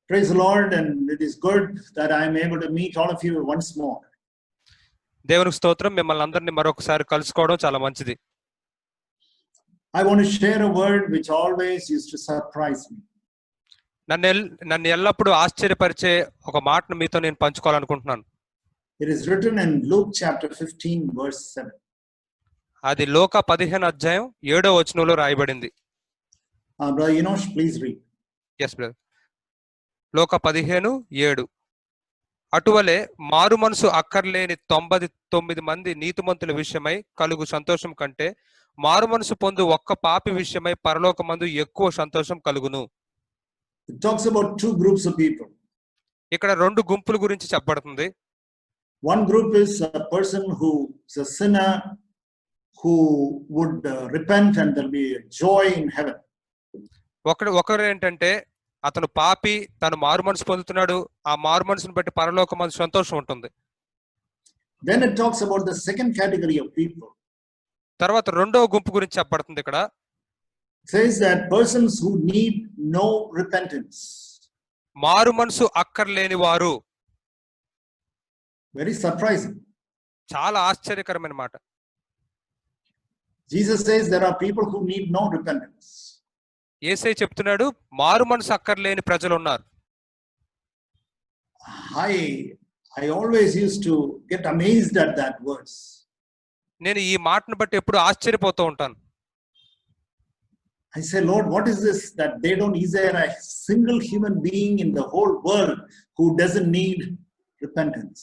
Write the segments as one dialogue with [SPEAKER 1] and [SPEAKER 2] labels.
[SPEAKER 1] Praise the Lord, and it is good that I am able to meet all of you once more.
[SPEAKER 2] దేవునికి స్తోత్రం. మిమ్మల్ని అందరినీ మరొకసారి కలుసుకోవడం చాలా మంచిది.
[SPEAKER 1] I want to share a word which always used to surprise me.
[SPEAKER 2] నన్ను ఎల్లప్పుడూ ఆశ్చర్యపరిచే ఒక మాటను మీతో నేను పంచుకోవాలనుకుంటున్నాను.
[SPEAKER 1] It is written in Luke chapter 15 verse 7.
[SPEAKER 2] అది లోక 15 అధ్యాయం 7వ వచనంలో రాయబడింది.
[SPEAKER 1] Brother Enosh, please read.
[SPEAKER 2] Yes, brother. లోక 15:7. అటువలే మారు మనసు అక్కర్లేని 99 మంది నీతిమంతుల విషయమై కలుగు సంతోషం కంటే మారు మనసు పొందు ఒక్క పాపి విషయమై పరలోకమందు ఎక్కువ సంతోషం కలుగును.
[SPEAKER 1] It talks about two groups of people.
[SPEAKER 2] ఇక్కడ రెండు గుంపుల గురించి చెప్పబడుతుంది.
[SPEAKER 1] One group is a person who is a sinner who would repent and there will be joy in heaven.
[SPEAKER 2] ఒకరు ఏంటంటే అతను పాపి, తను మారు మనసు పొందుతున్నాడు, ఆ మారు మనసును బట్టి పరలోకమందు సంతోషం ఉంటుంది.
[SPEAKER 1] Then it talks about the second category of people.
[SPEAKER 2] తర్వాత రెండవ గుంపు గురించి చెప్పబడుతుంది. ఇక్కడ
[SPEAKER 1] it says that persons who need no repentance.
[SPEAKER 2] మారు మనసు అక్కర్లేని వారు.
[SPEAKER 1] Very surprising.
[SPEAKER 2] చాలా ఆశ్చర్యకరమైన మాట.
[SPEAKER 1] Jesus says there are people who need no repentance.
[SPEAKER 2] యేసయ్య చెప్తున్నాడు మారు మనసు అక్కర్లేని ప్రజలు ఉన్నారు.
[SPEAKER 1] I always used to get amazed at that verse.
[SPEAKER 2] నేను ఈ మాటను బట్టి ఎప్పుడు ఆశ్చర్యపోతూ ఉంటాను.
[SPEAKER 1] I say, Lord, what is this that they don't? Is there a single human being in the whole world who doesn't need repentance?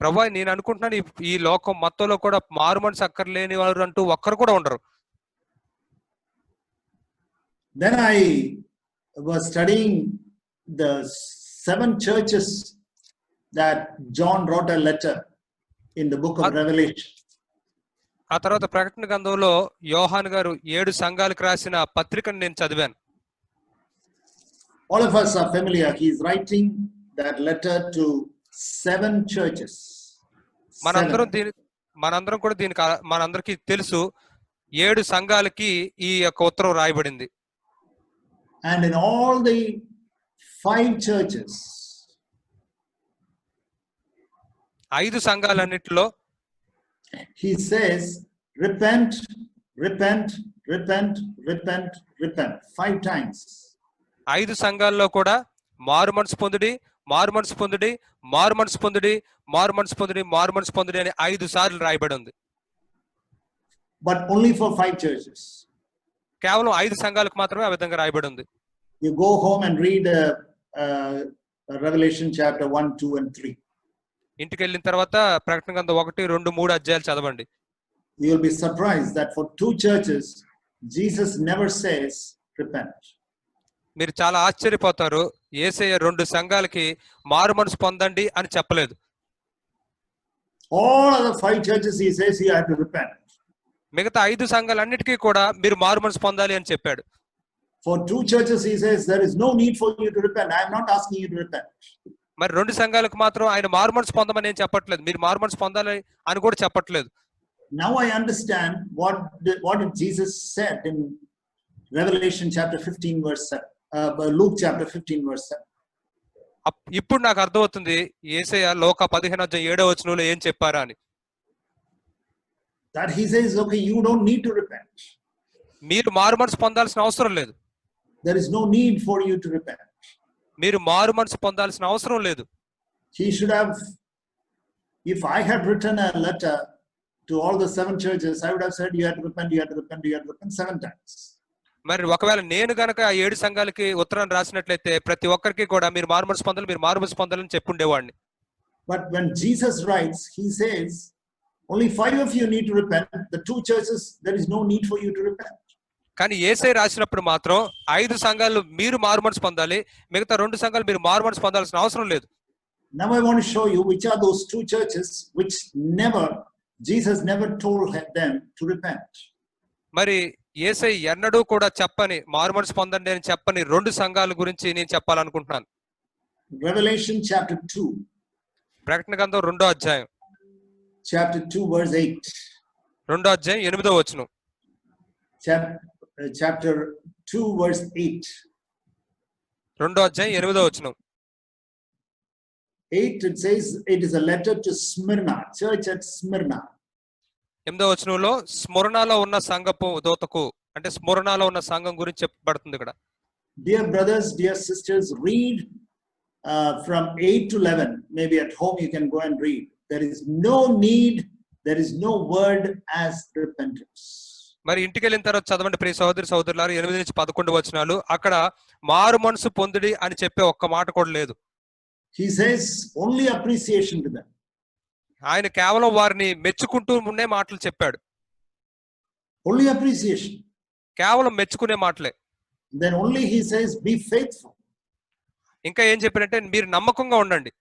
[SPEAKER 2] ప్రభువా, నేను అనుకుంటున్నాను ఈ లోకం మొత్తంలో కూడా మారు మనసు అక్కర్లేని వారు అంటూ ఒక్కరు కూడా ఉండరు.
[SPEAKER 1] Then I was studying the 7 churches that John wrote a letter in the book of Revelation.
[SPEAKER 2] ఆ తర్వాత ప్రకటన గ్రంథంలో యోహాను గారు 7 సంఘాలకు రాసిన పత్రికను నేను చదివాను.
[SPEAKER 1] All of us are familiar. He is writing that letter to 7 churches.
[SPEAKER 2] మనందరం కూడా మనందరికీ తెలుసు 7 సంఘాలకి ఈ యొక్క ఉత్తరం రాయబడింది.
[SPEAKER 1] And in all the 5 churches,
[SPEAKER 2] 5 సంఘాలన్నిటిలో
[SPEAKER 1] he says, repent, repent, repent, repent, repent 5 times.
[SPEAKER 2] 5 సంఘాల్లో కూడా మారు మనసు పొందుడి, మారు మనసు పొందుడి, మారు మనసు పొందుడి, మారు మనసు పొందుడి, మారు మనసు పొందుడి అని 5 సార్లు రాయబడి ఉంది.
[SPEAKER 1] But only for 5 churches.
[SPEAKER 2] కేవలం 5 సంఘాలకు మాత్రమే ఆ విధంగా రాయబడి ఉంది.
[SPEAKER 1] You go home and read Revelation chapter 1, 2 and 3.
[SPEAKER 2] ఇంటికి వెళ్ళిన తర్వాత ప్రకటన గ్రంథం 1, 2, 3 అధ్యాయాలు చదవండి.
[SPEAKER 1] You will be surprised that for 2 churches Jesus never says repent.
[SPEAKER 2] మీరు చాలా ఆశ్చర్యపోతారు. యేసయ్య 2 సంఘాలకి మారు మనసు పొందండి అని చెప్పలేదు.
[SPEAKER 1] All other 5 churches he says you have to repent.
[SPEAKER 2] మిగతా 5 సంఘాలన్నిటికీ కూడా మీరు మారు మనసు పొందాలి అని చెప్పాడు.
[SPEAKER 1] For 2 churches he says there is no need for you to repent. I am not asking you to repent.
[SPEAKER 2] మరి 2 సంఘాలకు మాత్రం ఆయన మారు మనసు పొందమని ఏం చెప్పట్లేదు, మీరు మారు మనసు పొందాలి అని కూడా చెప్పట్లేదు.
[SPEAKER 1] Now I understand what Jesus said in Revelation chapter 15 verse 7. Luke chapter 15 verse 7.
[SPEAKER 2] ఇప్పుడు నాకు అర్థమవుతుంది యేసయ్య లోక 15 అధ్యాయం 7వ వచనంలో ఏం చెప్పారా అని.
[SPEAKER 1] That he says, okay, you don't need to repent.
[SPEAKER 2] మీరు మారు మనసు పొందాల్సిన అవసరం లేదు.
[SPEAKER 1] There is no need for you to repent.
[SPEAKER 2] మీరు మారు మనసు పొందాల్సిన అవసరం లేదు.
[SPEAKER 1] He should have, if I had written a letter to all the 7 churches, I would have said you had to repent, you had to repent, you had to repent 7 times.
[SPEAKER 2] మరి ఒకవేళ నేను గనక ఆ 7 సంఘాలకి ఉత్తరం రాసినట్లయితే ప్రతి ఒక్కరికి కూడా మీరు మారు మనసు పొందాలి, మీరు మారు మనసు పొందాలని చెప్పుండేవాడిని.
[SPEAKER 1] But when Jesus writes, he says only 5 of you need to repent. The 2 churches there is no need for you to repent.
[SPEAKER 2] కానీ యేసయ్య రాసినప్పుడు మాత్రం 5 సంఘాలు మీరు మారు మనసు పొందాలి, మిగతా 2 సంఘాలు మీరు మారు మనసు పొందాల్సిన అవసరం లేదు.
[SPEAKER 1] Now I want to show you which are those 2 churches which Jesus never told them to repent.
[SPEAKER 2] మరి యేసయ్య ఎన్నడూ కూడా చెప్పని మారు మనసు పొందండి అని చెప్పని 2 సంఘాల గురించి నేను చెప్పాలనుకుంటున్నాను.
[SPEAKER 1] Revelation chapter 2.
[SPEAKER 2] ప్రకటన గ్రంథం 2వ అధ్యాయం.
[SPEAKER 1] Chapter 2 verse 8.
[SPEAKER 2] 2వ అధ్యాయం 8వ వచనం.
[SPEAKER 1] Chapter 2 verse 8.
[SPEAKER 2] రెండో అధ్యాయం 8వ వచనం.
[SPEAKER 1] 8 it says it is a letter to Smyrna, church at Smyrna.
[SPEAKER 2] 8వ వచనంలో స్మరణలో ఉన్న సంఘపు దూతకు అంటే స్మరణలో ఉన్న సంఘం గురించి చెప్పబడుతుంది ఇక్కడ.
[SPEAKER 1] Dear brothers, dear sisters, read from 8 to 11. Maybe at home you can go and read. There is no need, there is no word as repentance.
[SPEAKER 2] మరి ఇంటికి వెళ్ళిన తర్వాత చదవండి ప్రియ సహోదరి సహోదరులారు. 8 నుంచి 11 వచనాలు. అక్కడ మారు మనసు పొందుడి అని చెప్పే ఒక్క మాట కూడా లేదు.
[SPEAKER 1] He says only appreciation to them.
[SPEAKER 2] ఆయన కేవలం వారిని మెచ్చుకుంటూ ఉండే మాటలు చెప్పాడు.
[SPEAKER 1] Only appreciation.
[SPEAKER 2] కేవలం మెచ్చుకునే మాటలే.
[SPEAKER 1] Then only he says be faithful.
[SPEAKER 2] ఇంకా ఏం చెప్పారంటే మీరు నమ్మకంగా ఉండండి.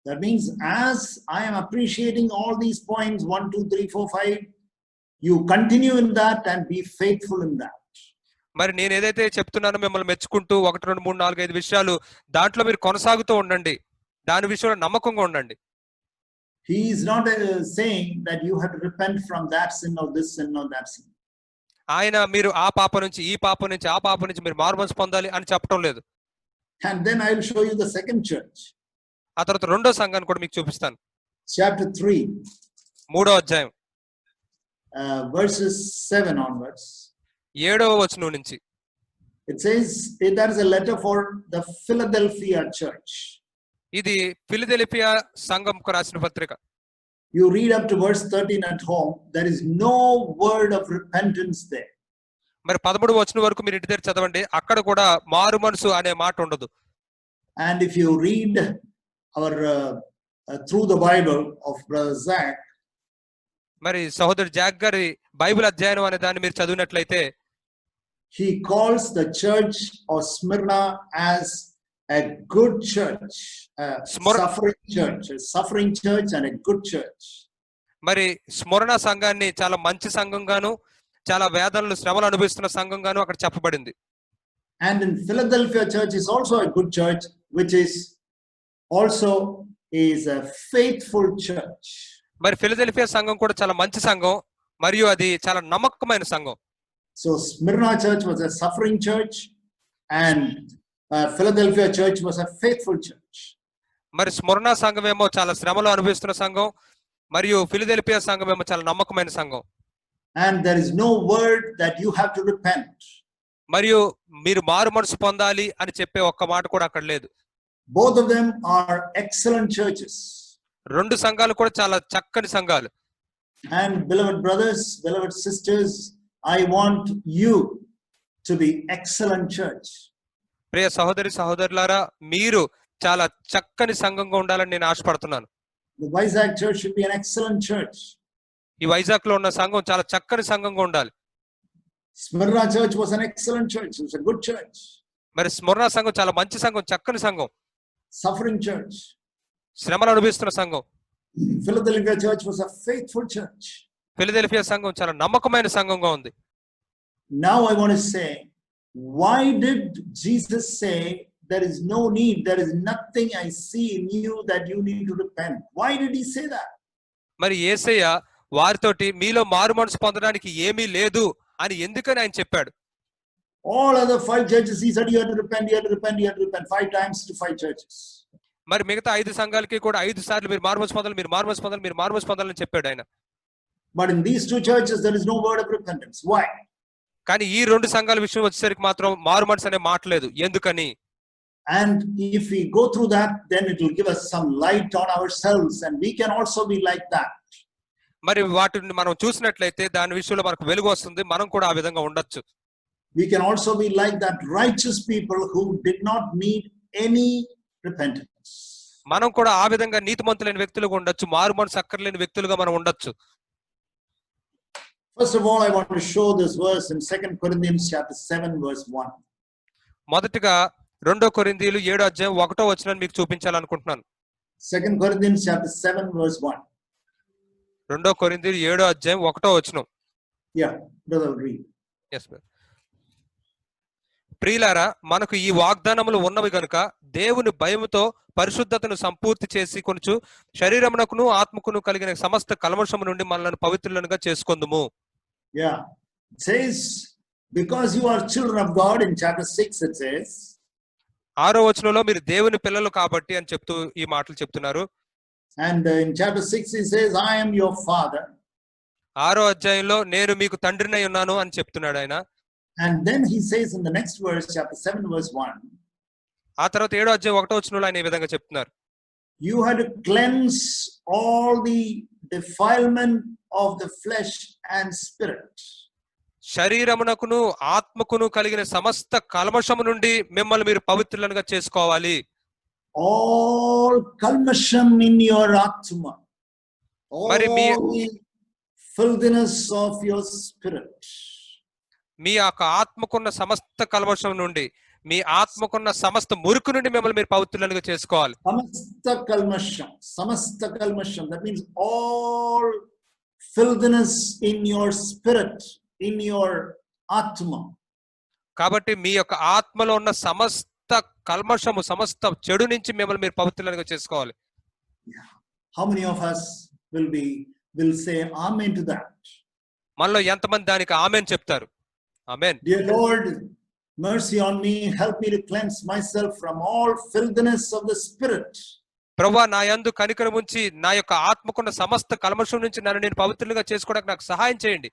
[SPEAKER 1] That means as I am appreciating all these points 1 2 3 4 5, you continue in that and be faithful in that.
[SPEAKER 2] మరి నేను ఏదైతే చెప్తున్నానో మిమ్మల్ని మెచ్చుకుంటూ 1 2 3 4 5 విషయాలు దాంట్లో మీరు కొనసాగుతూ ఉండండి. దాని విషయంలో నమ్మకంగా ఉండండి.
[SPEAKER 1] He is not saying that you have to repent from that sin or this sin or that sin.
[SPEAKER 2] ఆయన మీరు ఆ పాప నుంచి ఈ పాప నుంచి ఆ పాప నుంచి మీరు మారుమనసు పొందాలి అని చెప్పడం లేదు.
[SPEAKER 1] And then I will show you the second church.
[SPEAKER 2] ఆ తర్వాత రెండో సంఘాన్ని కూడా మీకు చూపిస్తాను.
[SPEAKER 1] Chapter 3.
[SPEAKER 2] మూడో అధ్యాయం
[SPEAKER 1] verses 7 onwards.
[SPEAKER 2] 7వ వచనం నుంచి.
[SPEAKER 1] It says that is a letter for the Philadelphia church.
[SPEAKER 2] ఇది ఫిలదెల్ఫియా సంఘంకు రాసిన పత్రిక.
[SPEAKER 1] You read up to verse 13 at home. There is no word of repentance there.
[SPEAKER 2] మరి 13వ వచనం వరకు మీరు ఇంటి దగ్గర చదవండి. అక్కడ కూడా మారు మనసు అనే మాట ఉండదు.
[SPEAKER 1] And if you read our through the Bible of Brother Zach,
[SPEAKER 2] మరి సహోదరు జాక్ గారి బైబిల్ అధ్యయనం అనే దాన్ని మీరు చదివినట్లయితే
[SPEAKER 1] he calls the church of Smyrna as a good church, a suffering church and a good church.
[SPEAKER 2] మరి స్మరణ సంఘాన్ని చాలా మంచి సంఘంగాను చాలా వేదనలు శ్రమలు అనుభవిస్తున్న సంఘంగాను అక్కడ చెప్పబడింది.
[SPEAKER 1] And in Philadelphia church is also a good church, which is also a faithful church.
[SPEAKER 2] మరి ఫిలదెల్ఫియా సంఘం కూడా చాలా మంచి సంఘం మరియు అది చాలా నమ్మకమైన సంఘం.
[SPEAKER 1] So Smyrna church was a suffering church and Philadelphia church was a faithful church.
[SPEAKER 2] మరి స్మరణ సంఘం ఏమో చాలా శ్రమలు అనుభవిస్తున్న సంఘం మరియు ఫిలదెల్ఫియా సంఘం ఏమో చాలా నమ్మకమైన సంఘం.
[SPEAKER 1] And there is no word that you have to repent.
[SPEAKER 2] మరియు మీరు మారు మనసు పొందాలి అని చెప్పే ఒక్క మాట కూడా అక్కడ లేదు.
[SPEAKER 1] Both of them are excellent churches.
[SPEAKER 2] రెండు సంఘాలు కూడా చాలా చక్కని సంఘాలు.
[SPEAKER 1] And beloved brothers, beloved sisters, I want you to be excellent church.
[SPEAKER 2] ప్రియ సహోదరి సహోదరులారా మీరు చాలా చక్కని సంఘంగా ఉండాలని నేను ఆశపడుతున్నాను.
[SPEAKER 1] The Vizag church should be an excellent church.
[SPEAKER 2] ఈ వైజాగ్ లో ఉన్న సంఘం చాలా చక్కని సంఘంగా ఉండాలి.
[SPEAKER 1] Smyrna church was an excellent church. It was a good church.
[SPEAKER 2] మరి స్మరణ సంఘం చాలా మంచి సంఘం, చక్కని సంఘం.
[SPEAKER 1] Suffering church.
[SPEAKER 2] శ్రమలు అనుభవిస్తున్న సంఘం.
[SPEAKER 1] Philadelphia church was a faithful church.
[SPEAKER 2] Philadelphia సంఘం చాలా నమ్మకమైన సంఘంగా ఉంది.
[SPEAKER 1] Now I want to say, why did Jesus say there is no need, there is nothing I see in you that you need to repent? Why did he say that?
[SPEAKER 2] మరి యేసయ్య వారితోటి మీలో మారు మనసు పొందడానికి ఏమీ లేదు అని ఎందుకని ఆయన చెప్పాడు?
[SPEAKER 1] All other 5 churches he said you have to repent, you have to repent, you have to repent 5 times to 5 churches.
[SPEAKER 2] మరి మిగతా 5 సంఘాలకి కూడా 5 సార్లు మీరు మారు మనసు పొందాలి, మీరు మారు మనసు పొందాలి, మీరు మారు మనసు పొందాలని చెప్పాడు ఆయన.
[SPEAKER 1] But in these 2 churches there is no word of repentance. Why?
[SPEAKER 2] కానీ ఈ 2 సంఘాల విషయం వచ్చేసరికి మాత్రం మారు మనసు అనే మాట లేదు. ఎందుకని?
[SPEAKER 1] And if we go through that, then it will give us some light on ourselves and we can also be like that.
[SPEAKER 2] మరి వాటిని మనం చూసినట్లయితే దాని విషయంలో మనకు వెలుగు వస్తుంది, మనం కూడా ఆ విధంగా ఉండొచ్చు.
[SPEAKER 1] We can also be like that righteous people who did not need any repentance.
[SPEAKER 2] మనం కూడా ఆ విధంగా నీతిమంతులైన వ్యక్తులుగా ఉండొచ్చు, మారు మనసు అక్కర్లేని వ్యక్తులుగా మనం ఉండొచ్చు.
[SPEAKER 1] First of all, I want to show this verse in 2 Corinthians chapter 7 verse 1.
[SPEAKER 2] మొదటిగా 2 కొరింథీయులు 7వ అధ్యాయం 1వ వచనాన్ని మీకు చూపించాలనుకుంటున్నాను.
[SPEAKER 1] 2 Corinthians chapter 7 verse 1.
[SPEAKER 2] 2 కొరింథీయులు 7వ అధ్యాయం 1వ వచనం.
[SPEAKER 1] Yeah, brother read.
[SPEAKER 2] Yes brother. ప్రియులారా మనకు ఈ వాగ్దానములు ఉన్నవి గనుక దేవుని భయముతో పరిశుద్ధతను సంపూర్తి చేసి కొనుచు శరీరమునకును ఆత్మకును కలిగిన సమస్త కల్మషము నుండి మనల్ని పవిత్రులుగా చేసుకొందుము.
[SPEAKER 1] Yeah, it says because you are children of God in chapter 6 it says.
[SPEAKER 2] 6వ వచనంలో మీరు దేవుని పిల్లలు కాబట్టి అని చెప్తూ ఈ మాటలు చెప్తున్నారు.
[SPEAKER 1] And in chapter 6 he says, I am your father.
[SPEAKER 2] 6వ అధ్యాయంలో నేను మీకు తండ్రినై ఉన్నాను అని చెప్తున్నాడు ఆయన.
[SPEAKER 1] And then he says in the next verse, chapter 7 verse 1,
[SPEAKER 2] ఆ తర్వాత 7వ అధ్యాయం 1వ వచనంలో ఆయన ఈ విధంగా చెప్తున్నారు.
[SPEAKER 1] you had to cleanse all the defilement of the flesh and spirit.
[SPEAKER 2] శరీరమునకును ఆత్మకును కలిగిన సమస్త కల్మషము నుండి మిమ్మల్ని మీరు పవిత్రులుగా చేసుకోవాలి.
[SPEAKER 1] All kalmasham in your atma, all the filthiness of your spirit.
[SPEAKER 2] మీ యొక్క ఆత్మకున్న సమస్త కల్మషం నుండి, మీ ఆత్మకున్న సమస్త మురికి నుండి మిమ్మల్ని మీరు పవిత్రులుగా చేసుకోవాలి.
[SPEAKER 1] Samasta kalmasham, that means all filthiness in your spirit, in your atma.
[SPEAKER 2] కాబట్టి మీ యొక్క ఆత్మలో ఉన్న సమస్త కల్మషము, సమస్త చెడు నుంచి మిమ్మల్ని మీరు పవిత్రులుగా చేసుకోవాలి.
[SPEAKER 1] How many of us will say amen to that?
[SPEAKER 2] మనలో ఎంతమంది దానికి ఆమెన్ చెప్తారు? Amen.
[SPEAKER 1] Dear Lord, mercy on me, help me to cleanse myself from all filthiness of the spirit.
[SPEAKER 2] ప్రభువా, నా యందు కనికరం ఉంచి నా యొక్క ఆత్మకున్న సమస్త కల్మషం నుంచి నన్ను నేను పవిత్రులుగా చేసుకోవడానికి నాకు సహాయం చేయండి.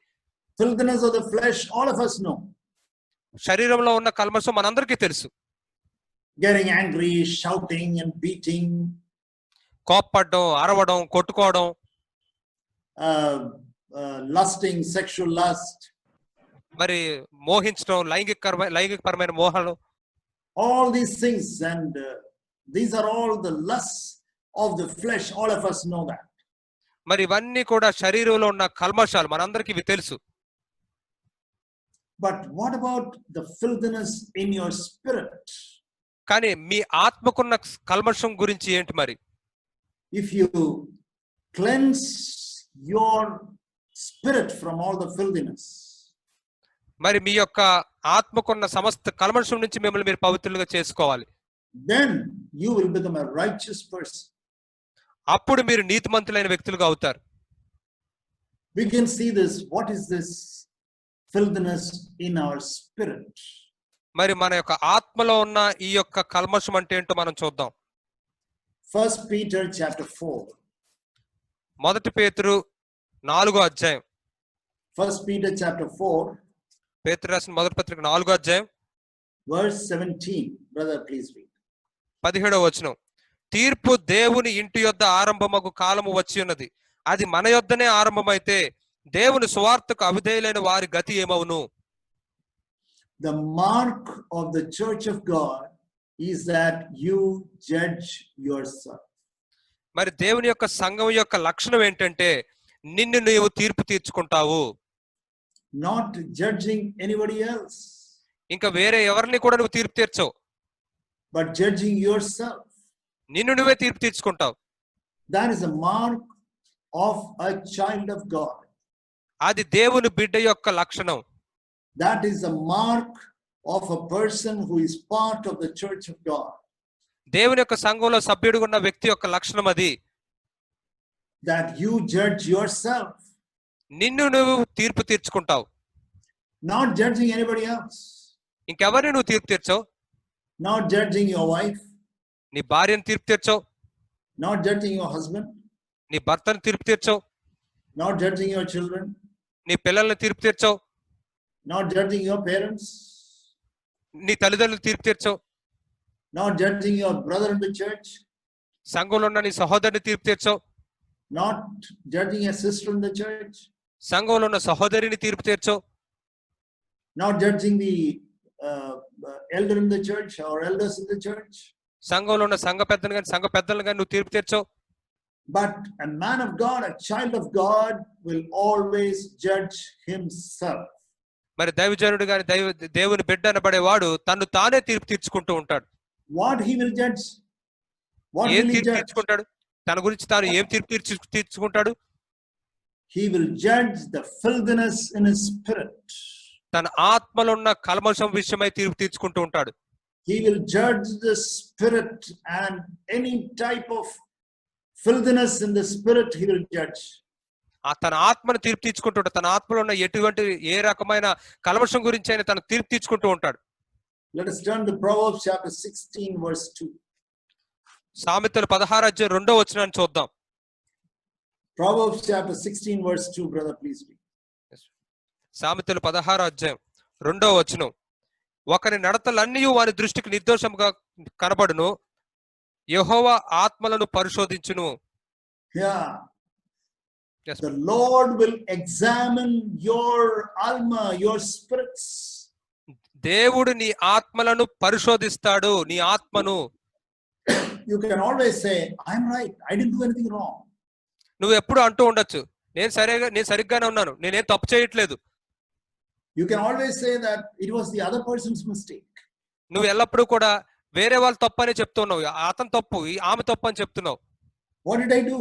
[SPEAKER 1] Filthiness of the flesh, all of us know.
[SPEAKER 2] శరీరంలో ఉన్న కల్మషం మనందరికీ తెలుసు.
[SPEAKER 1] Getting angry, shouting and beating,
[SPEAKER 2] కోప్పడడం, అరవడం, కొట్టుకోవడం,
[SPEAKER 1] lusting, sexual lust,
[SPEAKER 2] మరి మోహించడం, లైంగికపరమైన మోహాలు,
[SPEAKER 1] all these things, and these are all the lusts of the flesh. All of us know that.
[SPEAKER 2] మరి ఇవన్నీ కూడా శరీరంలో ఉన్న కల్మషాలు, మనందరికీ ఇవి తెలుసు.
[SPEAKER 1] But what about the filthiness in your spirit?
[SPEAKER 2] కానీ మీ ఆత్మకున్న కల్మషం గురించి ఏంటి మరి?
[SPEAKER 1] If you cleanse your spirit from all the filthiness,
[SPEAKER 2] మరి మీ యొక్క ఆత్మకున్న సమస్త కల్మషం నుంచి మిమ్మల్ని మీరు పవిత్రులుగా చేసుకోవాలి.
[SPEAKER 1] then you will become a righteous person.
[SPEAKER 2] అప్పుడు మీరు నీతిమంతులైన వ్యక్తులుగా అవుతారు.
[SPEAKER 1] We can see this. What is this filthiness in our spirit?
[SPEAKER 2] మరి మన యొక్క ఆత్మలో ఉన్న ఈ యొక్క కల్మషం అంటే ఏంటో మనం చూద్దాం.
[SPEAKER 1] 1 Peter chapter 4.
[SPEAKER 2] 1 పేతురు 4వ అధ్యాయం.
[SPEAKER 1] 1 Peter chapter 4.
[SPEAKER 2] పేతురు రాసిన మొదటి పత్రిక 4వ అధ్యాయం
[SPEAKER 1] verse 17. Brother, please read.
[SPEAKER 2] 17వ వచనం. తీర్పు దేవుని ఇంటి యొద్ద ఆరంభమగు కాలము వచ్చి ఉన్నది. అది మన యొద్దనే ఆరంభమైతే దేవుని సువార్తకు అవిధేయులైన వారి గతి ఏమవును?
[SPEAKER 1] The mark of the church of God is that you judge yourself.
[SPEAKER 2] మరి దేవుని యొక్క సంఘం యొక్క లక్షణం ఏంటంటే నిన్ను నీవు తీర్పు తీర్చుకుంటావు.
[SPEAKER 1] Not judging anybody else,
[SPEAKER 2] ఇంకా వేరే ఎవరిని కూడా నువ్వు తీర్పు తీర్చవు,
[SPEAKER 1] but judging yourself.
[SPEAKER 2] నిన్ను నువ్వే తీర్పు తీర్చుకుంటావు.
[SPEAKER 1] That is a mark of a child of God.
[SPEAKER 2] అది దేవుని బిడ్డ యొక్క లక్షణం.
[SPEAKER 1] That is a mark of a person who is part of the church of God.
[SPEAKER 2] దేవుని యొక్క సంఘంలో సభ్యుడిగా ఉన్న వ్యక్తి యొక్క లక్షణం అది.
[SPEAKER 1] That you judge yourself.
[SPEAKER 2] నిన్ను నువ్వు తీర్పు తీర్చుకుంటావు.
[SPEAKER 1] Not judging anybody else.
[SPEAKER 2] ఇంకెవరిని నువ్వు తీర్పు తీర్చవు.
[SPEAKER 1] Not judging your wife.
[SPEAKER 2] నీ భార్యను తీర్పు తీర్చవు.
[SPEAKER 1] Not judging your husband.
[SPEAKER 2] నీ భర్తను తీర్పు తీర్చవు.
[SPEAKER 1] Not judging your children.
[SPEAKER 2] నీ పిల్లల్ని తీర్పు తీర్చవు.
[SPEAKER 1] Not judging your parents.
[SPEAKER 2] నీ తల్లిదండ్రులు తీర్పు తీర్చవు.
[SPEAKER 1] Not judging your brother in the church.
[SPEAKER 2] సంఘంలో ఉన్న నీ సహోదరుని తీర్పు తీర్చవు.
[SPEAKER 1] Not judging a sister in the church.
[SPEAKER 2] సంఘంలో ఉన్న సహోదరిని తీర్పు తీర్చవు.
[SPEAKER 1] Not judging the elder in the church or elders in the church.
[SPEAKER 2] సంఘంలో ఉన్న సంఘ పెద్దలు కానీ సంఘ పెద్దలను కానీ నువ్వు తీర్పు తీర్చవు.
[SPEAKER 1] But a man of God, a child of God, will always judge himself.
[SPEAKER 2] మరి దైవజనుడు కానీ దేవుని బిడ్డ అనబడేవాడు తను తానే తీర్పు తీర్చుకుంటూ ఉంటాడు.
[SPEAKER 1] What he will judge? What
[SPEAKER 2] ఏం
[SPEAKER 1] will he
[SPEAKER 2] తీర్పు
[SPEAKER 1] judge?
[SPEAKER 2] తీర్చుకుంటాడు? తన గురించి తాను ఏం తీర్పు తీర్చుకుంటాడు?
[SPEAKER 1] He will judge the filthiness in his spirit.
[SPEAKER 2] తన ఆత్మలో ఉన్న కల్మషం విషయమై తీర్పు తీర్చుకుంటూ ఉంటాడు.
[SPEAKER 1] He will judge the spirit, and any type of filthiness in the spirit he will judge.
[SPEAKER 2] తన ఆత్మను తీర్పు తీర్చుకుంటూ తన ఆత్మలో ఉన్న ఎటువంటి ఏ రకమైన కల్మషం గురించి అయినా తను తీర్పు తీర్చుకుంటూ ఉంటాడు.
[SPEAKER 1] Let us turn to Proverbs chapter 16 verse 2.
[SPEAKER 2] సామెతలు 16 అధ్యాయం 2వ వచనాన్ని చూద్దాం.
[SPEAKER 1] Proverbs chapter 16 verse 2, brother, please read.
[SPEAKER 2] సామెతలు 16 అధ్యాయం 2వ వచనం. ఒకరి నడతలన్నీ వారి దృష్టికి నిర్దోషంగా కనబడును, యెహోవా ఆత్మలను పరిశోధించును.
[SPEAKER 1] Yeah.
[SPEAKER 2] Yes.
[SPEAKER 1] The Lord will examine your alma, your spirits.
[SPEAKER 2] దేవుడు నీ ఆత్మలను పరిశోధిస్తాడు, నీ ఆత్మను.
[SPEAKER 1] You can always say, I'm right, I didn't do anything wrong.
[SPEAKER 2] నువ్వు ఎప్పుడు అంటూ ఉండొచ్చు, నేను సరిగ్గానే ఉన్నాను, నేనేం తప్పు చేయట్లేదు.
[SPEAKER 1] You can always say that it was the other person's mistake.
[SPEAKER 2] నువ్వు ఎల్లప్పుడూ కూడా వేరే వాళ్ళు తప్పు అని చెప్తున్నావు, అతను తప్పు, ఆమె తప్పు అని చెప్తున్నావు.
[SPEAKER 1] What did I do?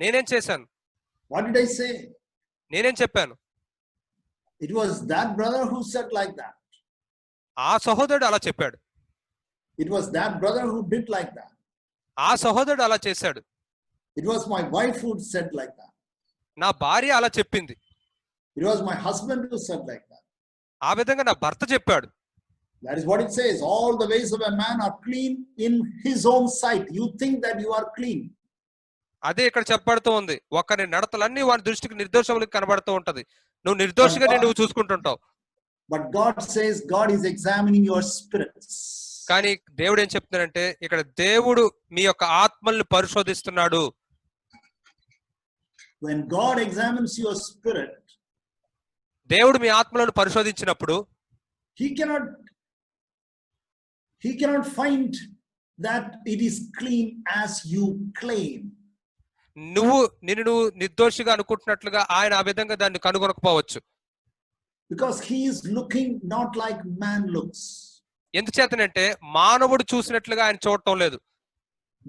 [SPEAKER 2] నేనేం చేశాను?
[SPEAKER 1] What did I say?
[SPEAKER 2] నేనేం చెప్పాను?
[SPEAKER 1] It was that brother who said like that.
[SPEAKER 2] ఆ సహోదరుడు అలా చెప్పాడు.
[SPEAKER 1] It was that brother who did like that.
[SPEAKER 2] ఆ సహోదరుడు అలా చేశాడు.
[SPEAKER 1] It was my wife who said like that.
[SPEAKER 2] నా భార్య అలా చెప్పింది.
[SPEAKER 1] It was my husband who said like that.
[SPEAKER 2] ఆ విధంగా నా భర్త చెప్పాడు.
[SPEAKER 1] That is what it says. All the ways of a man are clean in his own sight. You think that you are clean.
[SPEAKER 2] అదే ఇక్కడ చెప్పబడుతూ ఉంది. ఒకరి నడతలన్నీ వారి దృష్టికి నిర్దోషములకు కనబడుతూ ఉంటది. నువ్వు నిర్దోషిగా నువ్వు చూసుకుంటుంటావు.
[SPEAKER 1] But God says God is examining your spirits.
[SPEAKER 2] కానీ దేవుడు ఏం చెప్తున్నాడంటే ఇక్కడ దేవుడు మీ యొక్క ఆత్మల్ని పరిశోధిస్తున్నాడు.
[SPEAKER 1] When God examines your spirit,
[SPEAKER 2] దేవుడు మీ ఆత్మలను పరిశోధించినప్పుడు
[SPEAKER 1] he cannot find that it is clean as you claim.
[SPEAKER 2] నిన్ను నిర్దోషిగా అనుకుంటున్నట్లుగా ఆయన ఆ విధంగా దాన్ని కనుగొనకపోవచ్చు.
[SPEAKER 1] Because he is looking not like man looks.
[SPEAKER 2] ఎందుచేతనంటే మానవుడు చూసినట్లుగా ఆయన చూడటం లేదు.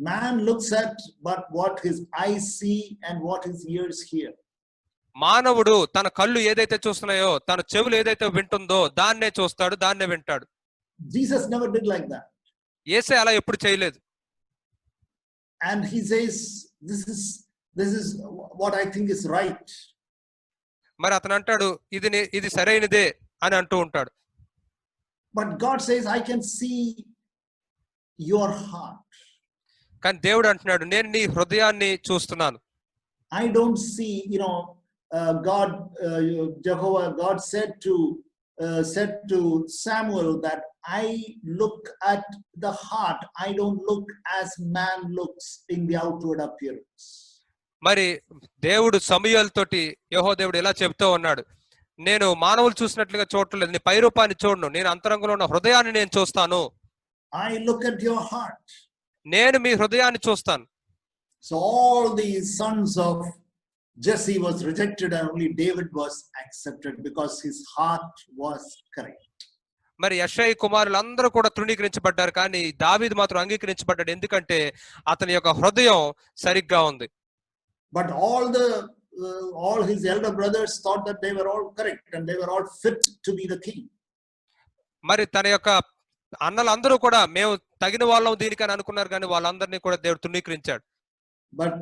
[SPEAKER 1] Man looks at but what his eyes see and what his ears hear.
[SPEAKER 2] మానవుడు తన కళ్ళు ఏదైతే చూస్తున్నాయో, తన చెవులు ఏదైతే వింటుందో దాన్నే చూస్తాడు, దాన్నే వింటాడు.
[SPEAKER 1] Jesus never did like that.
[SPEAKER 2] యేసే అలా ఎప్పుడు చేయలేదు.
[SPEAKER 1] And he says, this is what I think is right.
[SPEAKER 2] మరి అతను అంటాడు ఇది సరైనదే అని అంటూ ఉంటాడు.
[SPEAKER 1] But God says, I can see your heart.
[SPEAKER 2] కానీ దేవుడు అంటున్నాడు, నేను నీ హృదయాన్ని చూస్తున్నాను.
[SPEAKER 1] I don't see, God said to Samuel that I look at the heart. I don't look as man looks in the outward appearance.
[SPEAKER 2] మరి దేవుడు సమూయేలు తోటి యెహోవా దేవుడు ఇలా చెప్తూ ఉన్నాడు, నేను మానవులు చూసినట్లుగా చూడట్లేదు, నీ పై రూపాన్ని చూడను, నేను అంతరంగంలో ఉన్న హృదయాన్ని నేను చూస్తాను.
[SPEAKER 1] I look at your heart.
[SPEAKER 2] నేను మీ హృదయాన్ని చూస్తాను.
[SPEAKER 1] So all the sons of Jesse was rejected and only David was accepted because his heart was correct.
[SPEAKER 2] మరి యెషై కుమారులందరూ కూడా తృణీకరించబడ్డారు, కానీ దావీదు మాత్రం అంగీకరించబడ్డాడు, ఎందుకంటే అతని యొక్క హృదయం సరిగ్గా ఉంది.
[SPEAKER 1] But all his elder brothers thought that they were all correct and they were all fit to be the king.
[SPEAKER 2] మరి తన యొక్క అన్నలందరూ కూడా మేము తగిన వాళ్ళం దీనికని అనుకున్నారు, కానీ వాళ్ళందరినీ కూడా దేవుడు తృణీకరించాడు.
[SPEAKER 1] But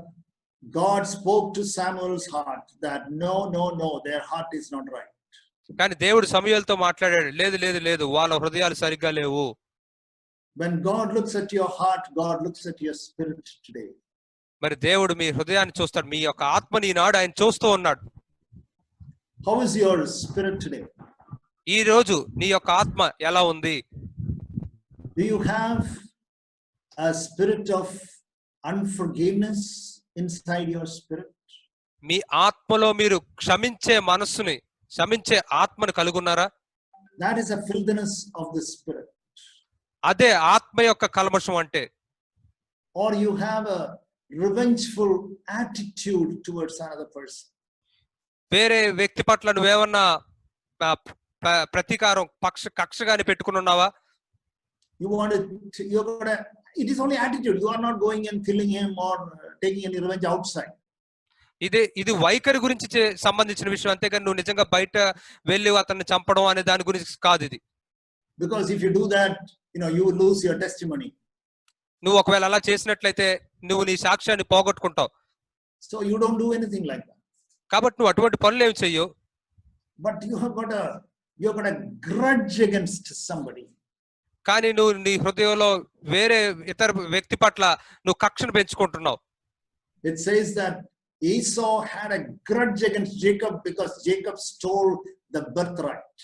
[SPEAKER 1] God spoke to Samuel's heart that no, their heart is not right.
[SPEAKER 2] కానీ దేవుడు సమూయేలుతో మాట్లాడాడు, లేదు వాళ్ళ హృదయాలు సరిగ్గా లేవు.
[SPEAKER 1] When God looks at your heart, God looks at your spirit today.
[SPEAKER 2] మరి దేవుడు మీ హృదయాన్ని చూస్తాడు, మీ యొక్క ఆత్మని ఈనాడు ఆయన చూస్తూ ఉన్నాడు.
[SPEAKER 1] How is your spirit today?
[SPEAKER 2] ఈ రోజు నీ యొక్క ఆత్మ ఎలా ఉంది?
[SPEAKER 1] Do you have a spirit of unforgiveness inside your spirit?
[SPEAKER 2] మీ ఆత్మలో మీరు క్షమించే ఆత్మను కలిగి ఉన్నారా?
[SPEAKER 1] That is a filthiness of the spirit.
[SPEAKER 2] అదే ఆత్మ యొక్క కల్మషం అంటే.
[SPEAKER 1] Or you have a revengeful attitude towards another person.
[SPEAKER 2] వేరే వ్యక్తి పట్ల నువ్వేమన్నా ప్రతీకారం కక్షగాని పెట్టుకుని ఉన్నావా?
[SPEAKER 1] It is only attitude. You are not going and killing him or taking any revenge outside.
[SPEAKER 2] ఇది వైఖరి గురించి సంబంధించిన విషయం, అంతేగాని నువ్వు నిజంగా బయట వెళ్ళి అతన్ని చంపడం అనే దాని గురించి కాదు ఇది.
[SPEAKER 1] Because if you do that, you will lose your testimony.
[SPEAKER 2] నువ్వు ఒకవేళ అలా చేసినట్లయితే నువ్వు నీ సాక్ష్యాన్ని పోగొట్టుకుంటావు.
[SPEAKER 1] So you don't do anything like that.
[SPEAKER 2] కాబట్టి నువ్వు అటువంటి పనులు ఏమి చెయ్యవు.
[SPEAKER 1] But you have got a grudge against somebody.
[SPEAKER 2] కానీ నువ్వు నీ హృదయంలో వేరే ఇతర వ్యక్తి పట్ల నువ్వు కక్షను పెంచుకుంటున్నావు.
[SPEAKER 1] It says that Esau had a grudge against Jacob because Jacob stole the birthright.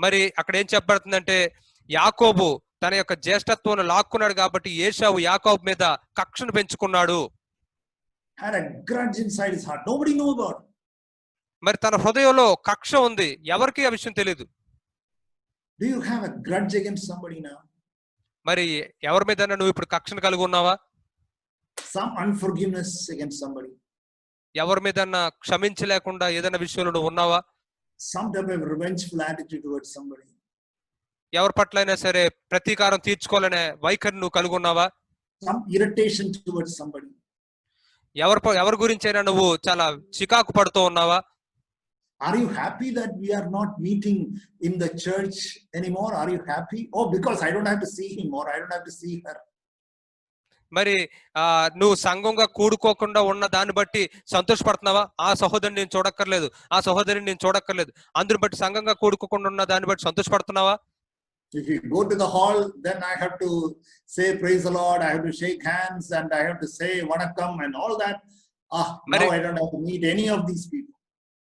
[SPEAKER 2] మరి అక్కడ ఏం చెప్పబడుతుందంటే యాకోబు తన యొక్క జ్యేష్ఠత్వం లాక్కున్నాడు కాబట్టి ఏశావు యాకోబు మీద కక్షను పెంచుకున్నాడు.
[SPEAKER 1] Had a grudge inside his heart. Nobody knew about it.
[SPEAKER 2] మరి తన హృదయంలో కక్ష ఉంది, ఎవరికి ఆ విషయం తెలియదు.
[SPEAKER 1] Do you have a grudge against somebody now?
[SPEAKER 2] మరి ఎవరి మీద నువ్వు ఇప్పుడు కక్షను కలిగి ఉన్నావా?
[SPEAKER 1] Some unforgiveness against somebody.
[SPEAKER 2] ఎవరి మీద క్షమించలేకుండా ఏదైనా విషయంలో నువ్వు ఉన్నావా?
[SPEAKER 1] Some type of revengeful attitude towards somebody.
[SPEAKER 2] ఎవరి పట్ల అయినా సరే ప్రతీకారం తీర్చుకోవాలనే వైఖరి నువ్వు కలిగి ఉన్నావా?
[SPEAKER 1] Some irritation towards somebody.
[SPEAKER 2] ఎవరి గురించైనా నువ్వు చాలా చికాకు పడుతూ ఉన్నావా?
[SPEAKER 1] Are you happy that we are not meeting in the church anymore? Are you happy? Oh, because I don't have to see him or I don't have to see her.
[SPEAKER 2] మరి నువ్వు సంఘంగా కూడుకోకుండా ఉన్న దాన్ని బట్టి సంతోషపడుతున్నావా? ఆ సహోదరుని నేను చూడక్కర్లేదు, ఆ సహోదరిని నేను చూడక్కర్లేదు, అందుని బట్టి సంఘంగా కూడుకోకుండా ఉన్న దాన్ని బట్టి సంతోషపడుతున్నావా?
[SPEAKER 1] If you go to the hall, then I have to say praise the Lord, I have to shake hands and I have to say vanakkam and all that. Now I don't have to meet any of these people.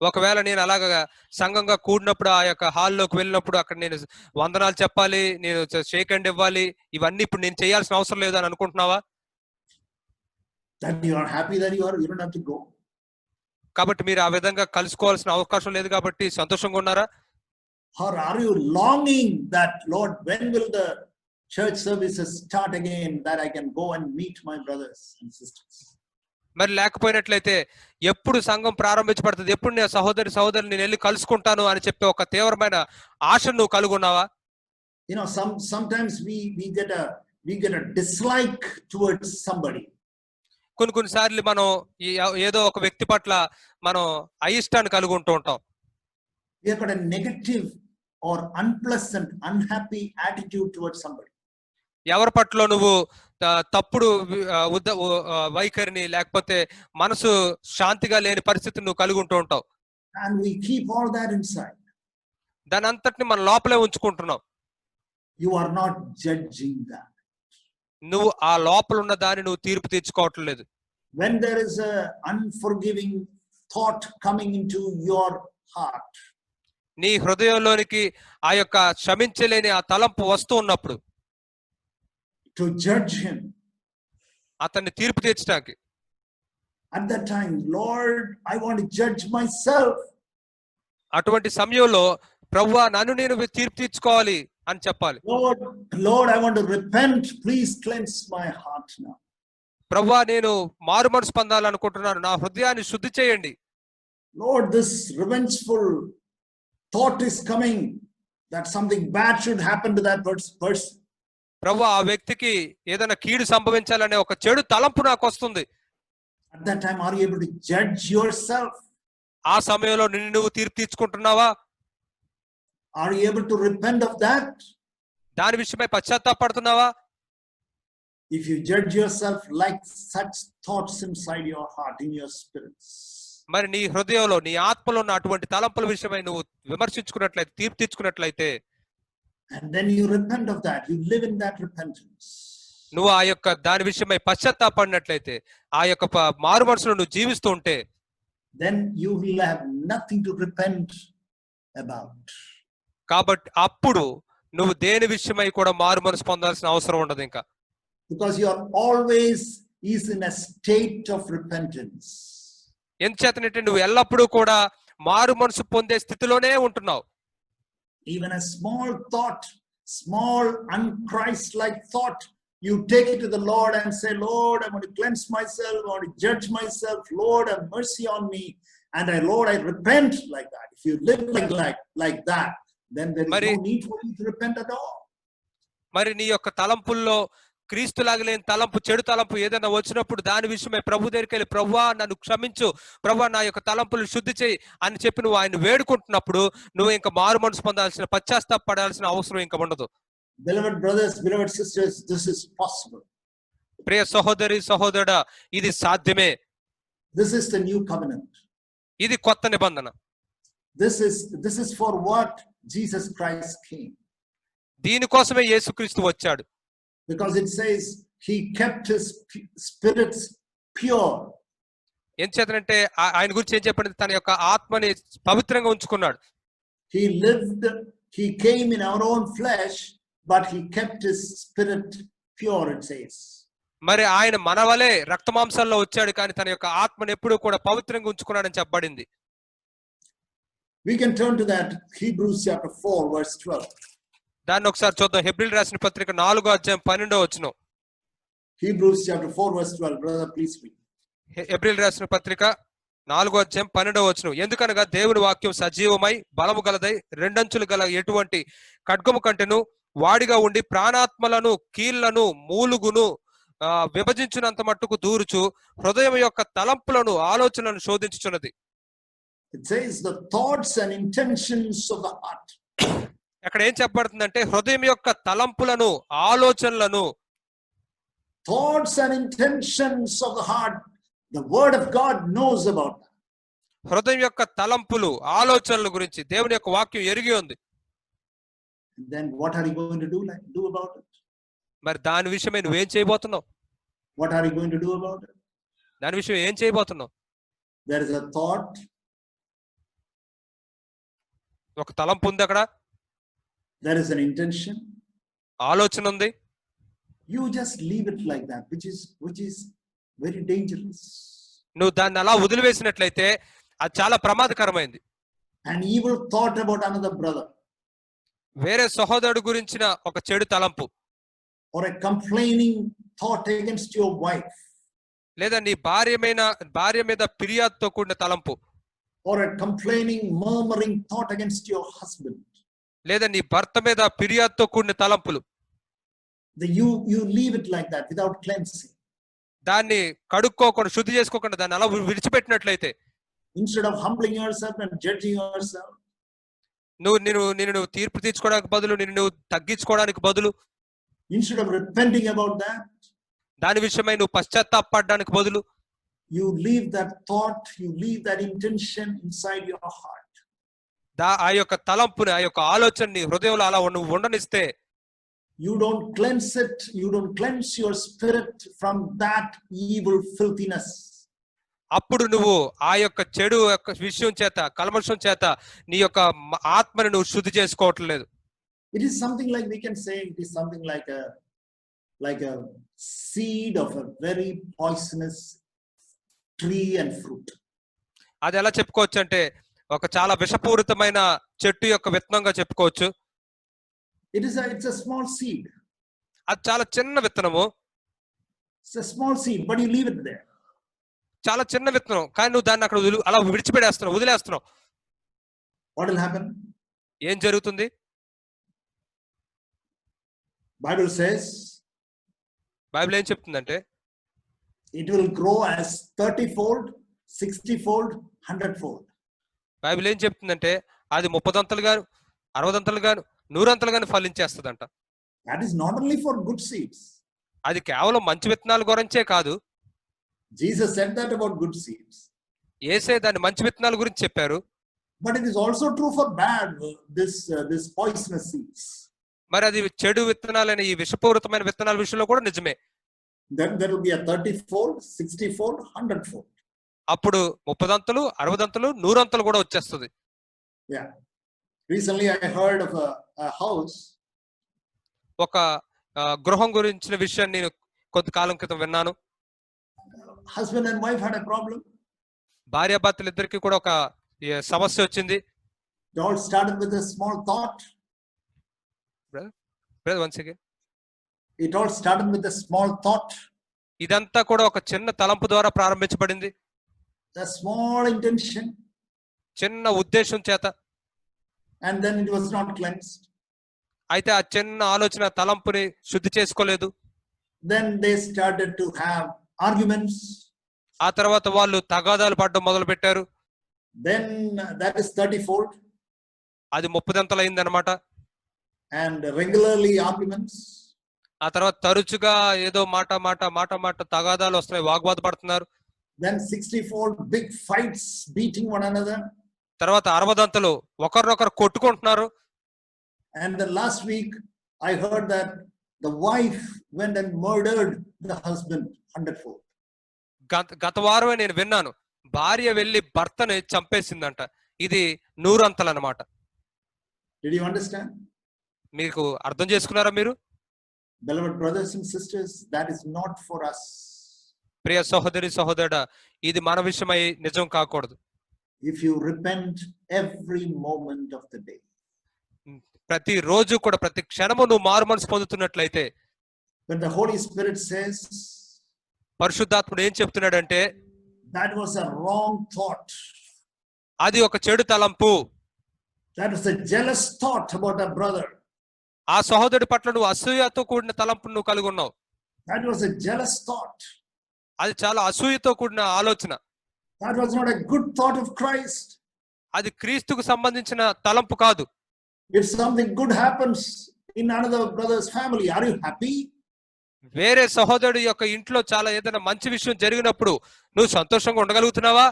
[SPEAKER 2] ఒకవేళ నేను అలాగా సంఘంగా కూడినప్పుడు ఆ యొక్క హాల్లోకి వెళ్ళినప్పుడు అక్కడ నేను వందనాలు చెప్పాలి, నేను షేక్ హ్యాండ్ ఇవ్వాలి, ఇవన్నీ ఇప్పుడు నేను చేయాల్సిన అవసరం లేదు అని అనుకుంటున్నావా?
[SPEAKER 1] That you are happy that you don't have to go.
[SPEAKER 2] కాబట్టి మీరు ఆ విధంగా కలుసుకోవాల్సిన అవకాశం లేదు కాబట్టి సంతోషంగా ఉన్నారా?
[SPEAKER 1] Or are you longing that, Lord, when will the church services start again that I can go and meet my brothers and sisters?
[SPEAKER 2] మరి లేకపోయినట్లయితే ఎప్పుడు సంఘం ప్రారంభించబడుతుంది, ఎప్పుడు నేను సహోదరుని నేను వెళ్ళి కలుసుకుంటాను అని చెప్పి ఒక తీవ్రమైన ఆశ నువ్వు కలిగి ఉన్నావా?
[SPEAKER 1] You know, sometimes we get a dislike towards somebody.
[SPEAKER 2] కొన్నిసార్లు మనం ఏదో ఒక వ్యక్తి పట్ల మనం అయిష్టాన్ని కలిగి ఉంటూ ఉంటాం.
[SPEAKER 1] We have got a negative or unpleasant, unhappy attitude towards somebody.
[SPEAKER 2] ఎవరి పట్ల నువ్వు తప్పుడు వైఖరిని లేకపోతే మనసు శాంతిగా లేని పరిస్థితిని నువ్వు కలిగి ఉంటూ ఉంటావు.
[SPEAKER 1] And we keep all that inside.
[SPEAKER 2] దాని అంతటిని మన లోపలే ఉంచుకుంటున్నావు.
[SPEAKER 1] You are not judging that.
[SPEAKER 2] నువ్వు ఆ లోపల ఉన్న దాన్ని నువ్వు తీర్పు తీర్చుకోవట్లేదు.
[SPEAKER 1] When there is a unforgiving thought coming into your heart,
[SPEAKER 2] నీ హృదయంలోనికి ఆ యొక్క క్షమించలేని ఆ తలంపు వస్తూ ఉన్నప్పుడు
[SPEAKER 1] to judge him,
[SPEAKER 2] అతన్ని తీర్పు తీర్చడానికి,
[SPEAKER 1] at that time, Lord, I want to judge myself.
[SPEAKER 2] అటువంటి సమయంలో ప్రభువా నన్ను నేను తీర్పు తీర్చుకోవాలి అని చెప్పాలి.
[SPEAKER 1] Lord, I want to repent. Please cleanse my heart now.
[SPEAKER 2] ప్రభువా నేను మారు మనసు పొందాలనుకుంటున్నాను, నా హృదయాన్ని శుద్ధి చేయండి.
[SPEAKER 1] Lord, this revengeful thought is coming that something bad should happen to that person.
[SPEAKER 2] ప్రభువా ఆ వ్యక్తికి ఏదైనా కీడు సంభవించాలనే ఒక చెడు తలంపు నాకు వస్తుంది.
[SPEAKER 1] At that time, are you able to judge yourself?
[SPEAKER 2] ఆ సమయంలో నిన్ను నువ్వు తీర్పు తీర్చుకుంటున్నావా?
[SPEAKER 1] Are you able to repent of that?
[SPEAKER 2] దాని విషయమై పశ్చాత్తాపడుతున్నావా?
[SPEAKER 1] If you judge yourself like such thoughts inside your heart, in your spirits,
[SPEAKER 2] మరి నీ హృదయంలో నీ ఆత్మలో ఉన్న అటువంటి తలంపుల విషయమై నువ్వు విమర్శించుకున్నట్లయితే, తీర్పు తీర్చుకున్నట్లయితే,
[SPEAKER 1] and then you repent of that, you live in that repentance,
[SPEAKER 2] నువ్వు ఆ యొక్క దాని విషయమై పశ్చాత్తాపడినట్లయితే, ఆ యొక్క మారు మనసులో నువ్వు జీవిస్తూ ఉంటే,
[SPEAKER 1] then you will have nothing to repent about.
[SPEAKER 2] కాబట్టి అప్పుడు నువ్వు దేని విషయమై కూడా మారు మనసు పొందాల్సిన అవసరం ఉండదు ఇంకా.
[SPEAKER 1] Because you are always in a state of repentance.
[SPEAKER 2] ఎంచేతనంటే నువ్వు ఎల్లప్పుడూ కూడా మారు మనసు పొందే స్థితిలోనే ఉంటున్నావు.
[SPEAKER 1] Even a small thought, small unchrist-like thought, you take it to the Lord and say, Lord, I want to cleanse myself, I want to judge myself, Lord, have mercy on me, and Lord, I repent like that. If you live like that, then there is no need for you to repent at all.
[SPEAKER 2] మరి నీ యొక్క తలంపుల్లో క్రీస్తులాగా లేని తలంపు, చెడు తలంపు ఏదైనా వచ్చినప్పుడు దాని విషయమై ప్రభు దగ్గరికి వెళ్ళి, ప్రభువా నన్ను క్షమించు, ప్రభువా నా యొక్క తలంపులు శుద్ధి చేయి అని చెప్పి నువ్వు ఆయన వేడుకుంటున్నప్పుడు నువ్వు ఇంకా మారు మనసు పొందాల్సిన, పశ్చాత్తాపడాల్సిన అవసరం ఇంకా ఉండదు.
[SPEAKER 1] Beloved brothers, beloved sisters, this is possible.
[SPEAKER 2] ప్రియ సహోదరి సహోదరుడా, ఇది సాధ్యమే.
[SPEAKER 1] This is the new covenant.
[SPEAKER 2] ఇది కొత్త నిబంధన.
[SPEAKER 1] This is for what Jesus Christ came.
[SPEAKER 2] దీనికోసమే యేసుక్రీస్తు వచ్చాడు.
[SPEAKER 1] Because it says he kept his spirits pure.
[SPEAKER 2] ఏం చేతనంటే ఆయన గురించి ఏం చెప్పండి, తన యొక్క ఆత్మని పవిత్రంగా ఉంచుకున్నాడు.
[SPEAKER 1] He lived, he came in our own flesh, but he kept his spirit pure, it says.
[SPEAKER 2] మరి ఆయన మన వలే రక్త మాంసాల్లో వచ్చాడు, కానీ తన యొక్క ఆత్మను ఎప్పుడూ కూడా పవిత్రంగా ఉంచుకున్నాడని చెప్పబడింది.
[SPEAKER 1] We can turn to that Hebrews chapter 4 verse 12.
[SPEAKER 2] దాన్ని ఒకసారి చూద్దాం. హెబ్రీయులకు రాసిన పత్రిక 4:12.
[SPEAKER 1] Hebrews chapter 4 verse 12. Brother, please read.
[SPEAKER 2] హెబ్రీయులకు రాసిన పత్రిక 4:12. ఎందుకనగా దేవుని వాక్యం సజీవమై బలము గలదై రెండంచులు గల ఎటువంటి ఖడ్గము కంటెను వాడిగా ఉండి ప్రాణాత్మలను కీళ్లను మూలుగును విభజించినంత మట్టుకు దూరుచు హృదయం యొక్క తలంపులను ఆలోచనలను శోధించుచున్నది.
[SPEAKER 1] It says the thoughts and intentions of the heart.
[SPEAKER 2] అక్కడ ఏం చెప్పబడుతుందంటే హృదయం యొక్క తలంపులను ఆలోచనలను.
[SPEAKER 1] Thoughts and intentions of the heart, the word of God knows about that.
[SPEAKER 2] హృదయం యొక్క తలంపులు ఆలోచనల గురించి దేవుని యొక్క వాక్యం ఎరిగి ఉంది.
[SPEAKER 1] Then what are you going to do about it?
[SPEAKER 2] మరి దాని విషయమే నువ్వేం చేయబోతున్నావు?
[SPEAKER 1] What are you going to do about it?
[SPEAKER 2] దాని విషయం ఏం చేయబోతున్నావు?
[SPEAKER 1] There is a thought.
[SPEAKER 2] ఒక తలంపు ఉంది అక్కడ.
[SPEAKER 1] There is an intention.
[SPEAKER 2] ఆలోచన ఉంది.
[SPEAKER 1] You just leave it like that, which is very dangerous.
[SPEAKER 2] నువ్వు దాన్ని అలా వదిలివేసినట్లయితే అది చాలా ప్రమాదకరమైంది.
[SPEAKER 1] An evil thought about another brother.
[SPEAKER 2] వేరే సహోదరుడు గురించిన ఒక చెడు తలంపు.
[SPEAKER 1] Or a complaining thought against your wife.
[SPEAKER 2] లేదా నీ భార్య మీద ఫిర్యాదుతో కూడిన తలంపు.
[SPEAKER 1] Or a complaining, murmuring thought against your husband.
[SPEAKER 2] లేదా నీ భర్త మీద ఫిర్యాదుతో కూడిన తలంపులు.
[SPEAKER 1] You leave it like that without cleansing.
[SPEAKER 2] దాన్ని కడుక్కోకుండా శుద్ధి చేసుకోకుండా దాన్ని అలా విడిచిపెట్టినట్లయితే,
[SPEAKER 1] instead of humbling yourself and judging yourself,
[SPEAKER 2] నువ్వు తీర్పు తీర్చుకోవడానికి బదులు నిన్ను తగ్గించుకోవడానికి బదులు,
[SPEAKER 1] instead of repenting about that,
[SPEAKER 2] దాని విషయమై నువ్వు పశ్చాత్తాపపడడానికి బదులు,
[SPEAKER 1] you leave that thought, you leave that intention inside your heart.
[SPEAKER 2] ఆ యొక్క తలంపుని, ఆ యొక్క ఆలోచనని హృదయంలో అలా నువ్వు ఉండనిస్తే,
[SPEAKER 1] you don't cleanse it, you don't cleanse your spirit from that evil filthiness.
[SPEAKER 2] అప్పుడు నువ్వు ఆ యొక్క చెడు యొక్క విషయం చేత, కల్మషం చేత నీ యొక్క ఆత్మని నువ్వు శుద్ధి చేసుకోవట్లేదు.
[SPEAKER 1] It is something like, we can say it is something like a seed of a very poisonous tree and fruit.
[SPEAKER 2] అది ఎలా చెప్పుకోవచ్చు అంటే ఒక చాలా విషపూరితమైన చెట్టు యొక్క విత్తనంగా చెప్పుకోవచ్చు.
[SPEAKER 1] It's a small seed.
[SPEAKER 2] అది చాలా చిన్న విత్తనము.
[SPEAKER 1] It's a small seed, but you leave it there.
[SPEAKER 2] చాలా చిన్న విత్తనం, కానీ నువ్వు దాన్ని అక్కడ అలా వదిలేస్తున్నావు.
[SPEAKER 1] What will happen?
[SPEAKER 2] ఏం జరుగుతుంది?
[SPEAKER 1] Bible says,
[SPEAKER 2] బైబిల్ ఏం చెప్తుందంటే
[SPEAKER 1] it will grow as 30-fold, 60-fold, 100-fold.
[SPEAKER 2] Bible ఏం చెప్తుందంటే అది 30 దంతలు గాను, 60 దంతలు గాను, 100 దంతలు గాను ఫలించేస్తుందంట.
[SPEAKER 1] That is not only for good seeds.
[SPEAKER 2] అది కేవలం మంచి విత్తనాల గురించే కాదు.
[SPEAKER 1] Jesus said that about good seeds.
[SPEAKER 2] యేసే దాన్ని మంచి విత్తనాల గురించి చెప్పారు.
[SPEAKER 1] But it is also true for bad, this poisonous seeds.
[SPEAKER 2] మరి అది చెడు విత్తనాలైన ఈ విషపూరితమైన విత్తనాల విషయంలో కూడా నిజమే.
[SPEAKER 1] Then there will be a 30-fold, 60-fold, 100-fold.
[SPEAKER 2] అప్పుడు 30 దంతలు, 60 దంతలు, 100 దంతలు కూడా వచ్చేస్తుంది.
[SPEAKER 1] Yeah. Recently I heard of a house.
[SPEAKER 2] ఒక గృహం గురించిన విషయాన్ని నేను కొంతకాలం క్రితం విన్నాను.
[SPEAKER 1] Husband and wife had a problem.
[SPEAKER 2] భార్యాభర్తలు ఇద్దరికి కూడా ఒక సమస్య వచ్చింది.
[SPEAKER 1] It all started with a small thought.
[SPEAKER 2] Brother, once again.
[SPEAKER 1] It all started with a small thought.
[SPEAKER 2] ఇదంతా కూడా ఒక చిన్న తలంపు ద్వారా ప్రారంభించబడింది.
[SPEAKER 1] A small intention.
[SPEAKER 2] చిన్న ఉద్దేశం చేత.
[SPEAKER 1] And then it was not cleansed.
[SPEAKER 2] అయితే ఆ చిన్న ఆలోచన తలంపుని శుద్ధి చేసుకోలేదు.
[SPEAKER 1] Then they started to have arguments.
[SPEAKER 2] ఆ తర్వాత వాళ్ళు తగాదాలు పడడం మొదలు పెట్టారు.
[SPEAKER 1] Then that is 30-fold.
[SPEAKER 2] అది 30 దంతలు అయింది అనమాట.
[SPEAKER 1] And regularly arguments.
[SPEAKER 2] ఆ తర్వాత తరచుగా ఏదో మాట తగాదాలు వస్తున్నాయి, వాగ్వాద పడుతున్నారు.
[SPEAKER 1] Then 60-fold, big fights, beating one another.
[SPEAKER 2] తర్వాత 60 దంతలు ఒకరినొకరు కొట్టుకుంటున్నారు.
[SPEAKER 1] And the last week I heard that the wife went and murdered the husband 100-fold.
[SPEAKER 2] గత వారమే నేను విన్నాను, భార్య వెళ్లి భర్తని చంపేసిందంట. ఇది 100 అంతలన్నమాట.
[SPEAKER 1] Did you understand?
[SPEAKER 2] మీకు అర్థం చేసుకున్నారా మీరు?
[SPEAKER 1] Beloved brothers and sisters, that is not for us.
[SPEAKER 2] ప్రియ సహోదరి సహోదరుడా, ఇది మన విషయమై నిజం కాకూడదు.
[SPEAKER 1] If you repent every moment of the day,
[SPEAKER 2] ప్రతి రోజు కూడా ప్రతి క్షణము నువ్వు మారు మనసు పొందుతున్నట్లయితే,
[SPEAKER 1] when the Holy Spirit says,
[SPEAKER 2] పరిశుద్ధాత్ముడు ఏం చెప్తున్నాడంటే,
[SPEAKER 1] that was a wrong thought,
[SPEAKER 2] అది ఒక చెడు తలంపు,
[SPEAKER 1] that was a jealous thought about a brother,
[SPEAKER 2] ఆ సహోదరుడి పట్ల నువ్వు అసూయతో కూడిన తలంపు నువ్వు కలిగి ఉన్నావు,
[SPEAKER 1] that was a jealous thought,
[SPEAKER 2] అది చాలా అసూయతో కూడిన ఆలోచన,
[SPEAKER 1] that was not a good thought of Christ.
[SPEAKER 2] అది క్రీస్తుకు సంబంధించిన తలంపు కాదు.
[SPEAKER 1] If something good happens in another brother's family, are you happy?
[SPEAKER 2] వేరే సహోదరుడి యొక్క ఇంట్లో చాలా ఏదైనా మంచి విషయం జరిగినప్పుడు నువ్వు సంతోషంగా ఉండగలుగుతున్నావా,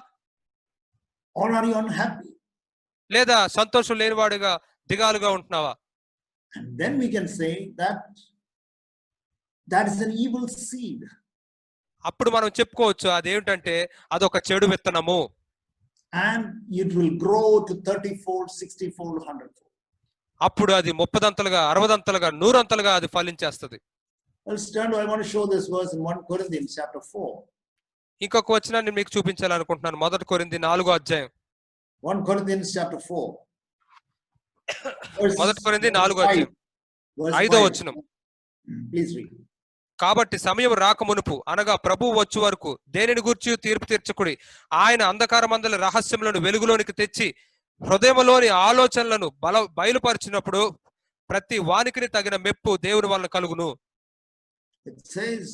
[SPEAKER 1] Or are you unhappy?
[SPEAKER 2] లేదా సంతోషం లేనివాడుగా దిగాలుగా ఉంటున్నావా?
[SPEAKER 1] And then we can say that that is an evil seed.
[SPEAKER 2] అప్పుడు మనం చెప్పుకోవచ్చు అదేంటంటే అదొక చెడు విత్తనము,
[SPEAKER 1] And it will grow to 30-fold, 60-fold, 100-fold.
[SPEAKER 2] అప్పుడు అది 30 అంతలుగా 60 అంతలుగా 100 అంతలుగా అది ఫలించేస్తుంది.
[SPEAKER 1] Let's turn to, I want to show this verse in 1 Corinthians chapter 4.
[SPEAKER 2] ఇంకొక వచనాన్ని మీకు చూపించాలనుకుంటున్నాను. 1 కొరింథీ 4వ అధ్యాయం.
[SPEAKER 1] 1 Corinthians chapter 4.
[SPEAKER 2] 1 కొరింథీ 4వ అధ్యాయం 5వ వచనం.
[SPEAKER 1] Please read.
[SPEAKER 2] కాబట్టి సమయం రాకమునుపు అనగా ప్రభువు వచ్చు వరకు దేనిని గూర్చి తీర్పు తీర్చకుడి, ఆయన అంధకారమందలి రహస్యములను వెలుగులోనికి తెచ్చి హృదయములోని ఆలోచనలను బయలుపరిచినప్పుడు ప్రతి వానికిని తగిన మెప్పు దేవుని వలన కలుగును.
[SPEAKER 1] It says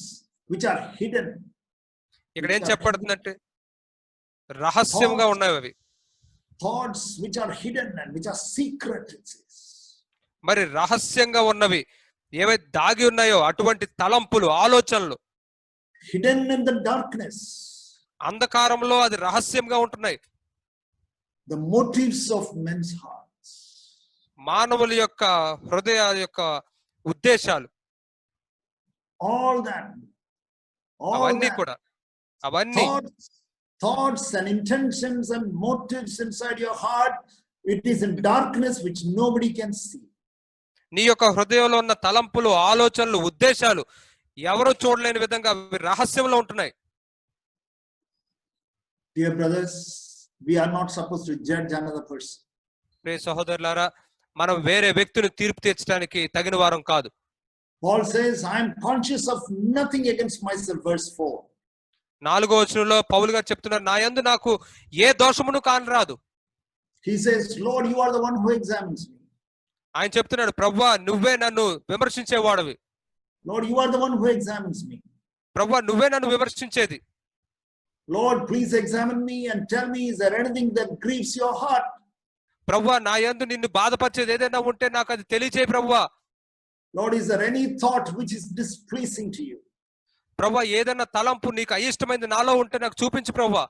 [SPEAKER 1] which are hidden.
[SPEAKER 2] ఇక్కడ ఏం చెప్పబడుతుందంటే రహస్యంగా ఉన్నాయి అవి.
[SPEAKER 1] Thoughts which are hidden and which are secret, it says.
[SPEAKER 2] మరి రహస్యంగా ఉన్నవి ఏవైతే దాగి ఉన్నాయో అటువంటి తలంపులు ఆలోచనలు
[SPEAKER 1] hidden in the darkness,
[SPEAKER 2] అంధకారంలో అది రహస్యంగా ఉంటున్నాయి.
[SPEAKER 1] the motives of men's hearts,
[SPEAKER 2] మానవుల యొక్క హృదయ యొక్క ఉద్దేశాలు,
[SPEAKER 1] all that
[SPEAKER 2] అవన్నీ కూడా అవన్నీ
[SPEAKER 1] thoughts and intentions and motives inside your heart, it is in darkness which nobody can see.
[SPEAKER 2] నీ యొక్క హృదయంలో ఉన్న తలంపులు ఆలోచనలు ఉద్దేశాలు ఎవరు చూడలేని విధంగా అవి రహస్యంలో ఉంటున్నాయి.
[SPEAKER 1] Dear brothers, we are not supposed to judge another person.
[SPEAKER 2] ప్రియ సహోదరులారా, మనం వేరే వ్యక్తిని తీర్పు తీర్చడానికి తగిన వారం కాదు.
[SPEAKER 1] Paul says, I am conscious of nothing against myself, verse 4.
[SPEAKER 2] 4వ వచనంలో పౌలు గారు చెప్తున్నారు, నా యందు నాకు ఏ దోషమును కానరాదు.
[SPEAKER 1] He says, Lord, you are the one who examines me.
[SPEAKER 2] ఆయన చెప్తున్నాడు, ప్రభువా నువ్వే నన్ను విమర్శించేవాడివి.
[SPEAKER 1] Lord, you are the one who examines me.
[SPEAKER 2] ప్రభువా నువ్వే నన్ను విమర్శించేది.
[SPEAKER 1] Lord, please examine me and tell me, is there anything that grieves your heart?
[SPEAKER 2] ప్రభువా నా యందు నిన్ను బాధపరిచేది ఏదైనా ఉంటే నాకు అది తెలియచేయి ప్రభువా.
[SPEAKER 1] Lord, is there any thought which is displeasing to you?
[SPEAKER 2] ప్రభువా ఏదైనా తలంపు నీకు అయిష్టమైనది నాలో ఉంటే నాకు చూపించు ప్రభువా.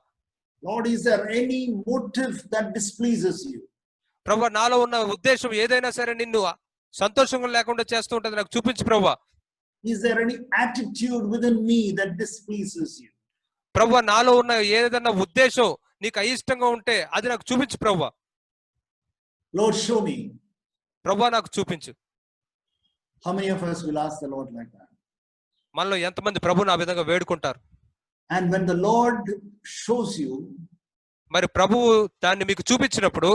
[SPEAKER 1] Lord, is there any motive that displeases you?
[SPEAKER 2] ప్రభువా నాలో ఉన్న ఉద్దేశం ఏదైనా సరే నిన్ను సంతోషంగా లేకుండా చేస్తూ ఉంటుంది, నాకు చూపించు ప్రభువా.
[SPEAKER 1] Is there any attitude within me that displeases you?
[SPEAKER 2] ప్రభువా నాలో ఉన్న ఏదైనా ఉద్దేశం నీకు అయిష్టంగా ఉంటే అది నాకు చూపించు ప్రభువా.
[SPEAKER 1] Lord, show me.
[SPEAKER 2] ప్రభువా నాకు చూపించు.
[SPEAKER 1] How many of us will ask the Lord like that?
[SPEAKER 2] మనలో ఎంతమంది ప్రభువుని ఆ విధంగా వేడుకుంటారు?
[SPEAKER 1] And when the Lord shows you,
[SPEAKER 2] మరి ప్రభువు దాన్ని మీకు చూపించినప్పుడు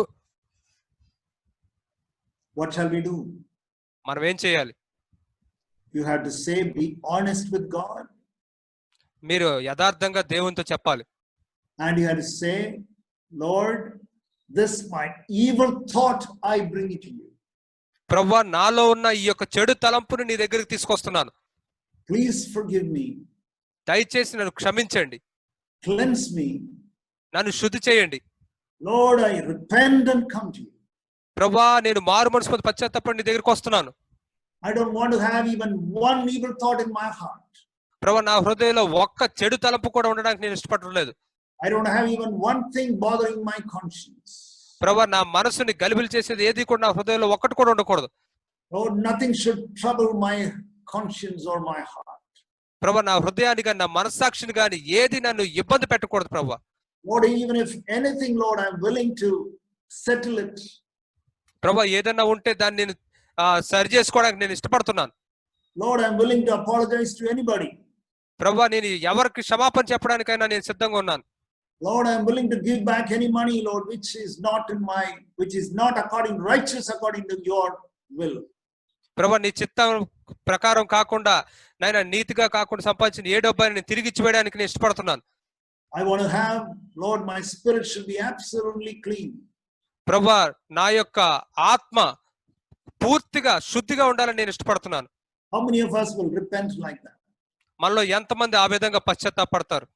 [SPEAKER 1] what shall we do?
[SPEAKER 2] మనం ఏం చేయాలి?
[SPEAKER 1] You have to say, be honest with God.
[SPEAKER 2] మీరు యథార్థంగా దేవునితో చెప్పాలి.
[SPEAKER 1] And you have to say, Lord, this my evil thought, I bring it to you.
[SPEAKER 2] ప్రభువా నాలో ఉన్న ఈ యొక్క చెడు తలంపుని నీ దగ్గరికి తీసుకొస్తున్నాను.
[SPEAKER 1] Please forgive me.
[SPEAKER 2] దయచేసి నన్ను క్షమించండి.
[SPEAKER 1] Cleanse me.
[SPEAKER 2] నన్ను శుద్ధి చేయండి.
[SPEAKER 1] Lord, I repent and come to you.
[SPEAKER 2] ప్రభువా నేను మారు మనసు పొంది పశ్చాత్తాపడి నీ దగ్గరికి వస్తున్నాను.
[SPEAKER 1] I don't want to have even one evil thought in my heart.
[SPEAKER 2] ప్రభువా నా హృదయంలో ఒక్క చెడు తలంపు కూడా ఉండడానికి నేను ఇష్టపడలేదు.
[SPEAKER 1] I don't have even one thing bothering my conscience.
[SPEAKER 2] ప్రభువా నా మనసుని గలిబిలి చేసేది ఏది కూడా నా హృదయంలో ఒక్కటి కూడా ఉండకూడదు.
[SPEAKER 1] Lord, nothing should trouble my conscience or my heart.
[SPEAKER 2] ప్రభా నా హృదయాన్ని కానీ నా మనస్సాక్షిని కానీ ఏది నన్ను ఇబ్బంది పెట్టకూడదు ప్రభా.
[SPEAKER 1] Lord, even if anything, Lord, I'm willing to settle it.
[SPEAKER 2] ప్రభా ఏదన్నా ఉంటే దాన్ని నేను సరి చేసుకోవడానికి నేను ఇష్టపడుతున్నాను.
[SPEAKER 1] Lord, I'm willing to apologize to anybody.
[SPEAKER 2] ప్రభా నేను ఎవరికి క్షమాపణ చెప్పడానికైనా నేను సిద్ధంగా ఉన్నాను.
[SPEAKER 1] Lord, I'm willing to give back any money, Lord, which is not according righteous according to your will.
[SPEAKER 2] ప్రభా నీ చిత్తం ప్రకారం కాకుండా నాయన నీతిగా కాకుండా సంపాదించిన ఏ డబ్బుని నేను తిరిగి ఇచ్చివేయడానికి నేను ఇష్టపడుతున్నాను.
[SPEAKER 1] I want to have, Lord, my spirit should be absolutely clean.
[SPEAKER 2] ప్రభా నా యొక్క ఆత్మ పూర్తిగా శుద్ధిగా ఉండాలని నేను ఇష్టపడుతున్నాను.
[SPEAKER 1] How many of us will repent like that?
[SPEAKER 2] మనలో ఎంతమంది ఆ విధంగా పశ్చాత్తాపడతారు?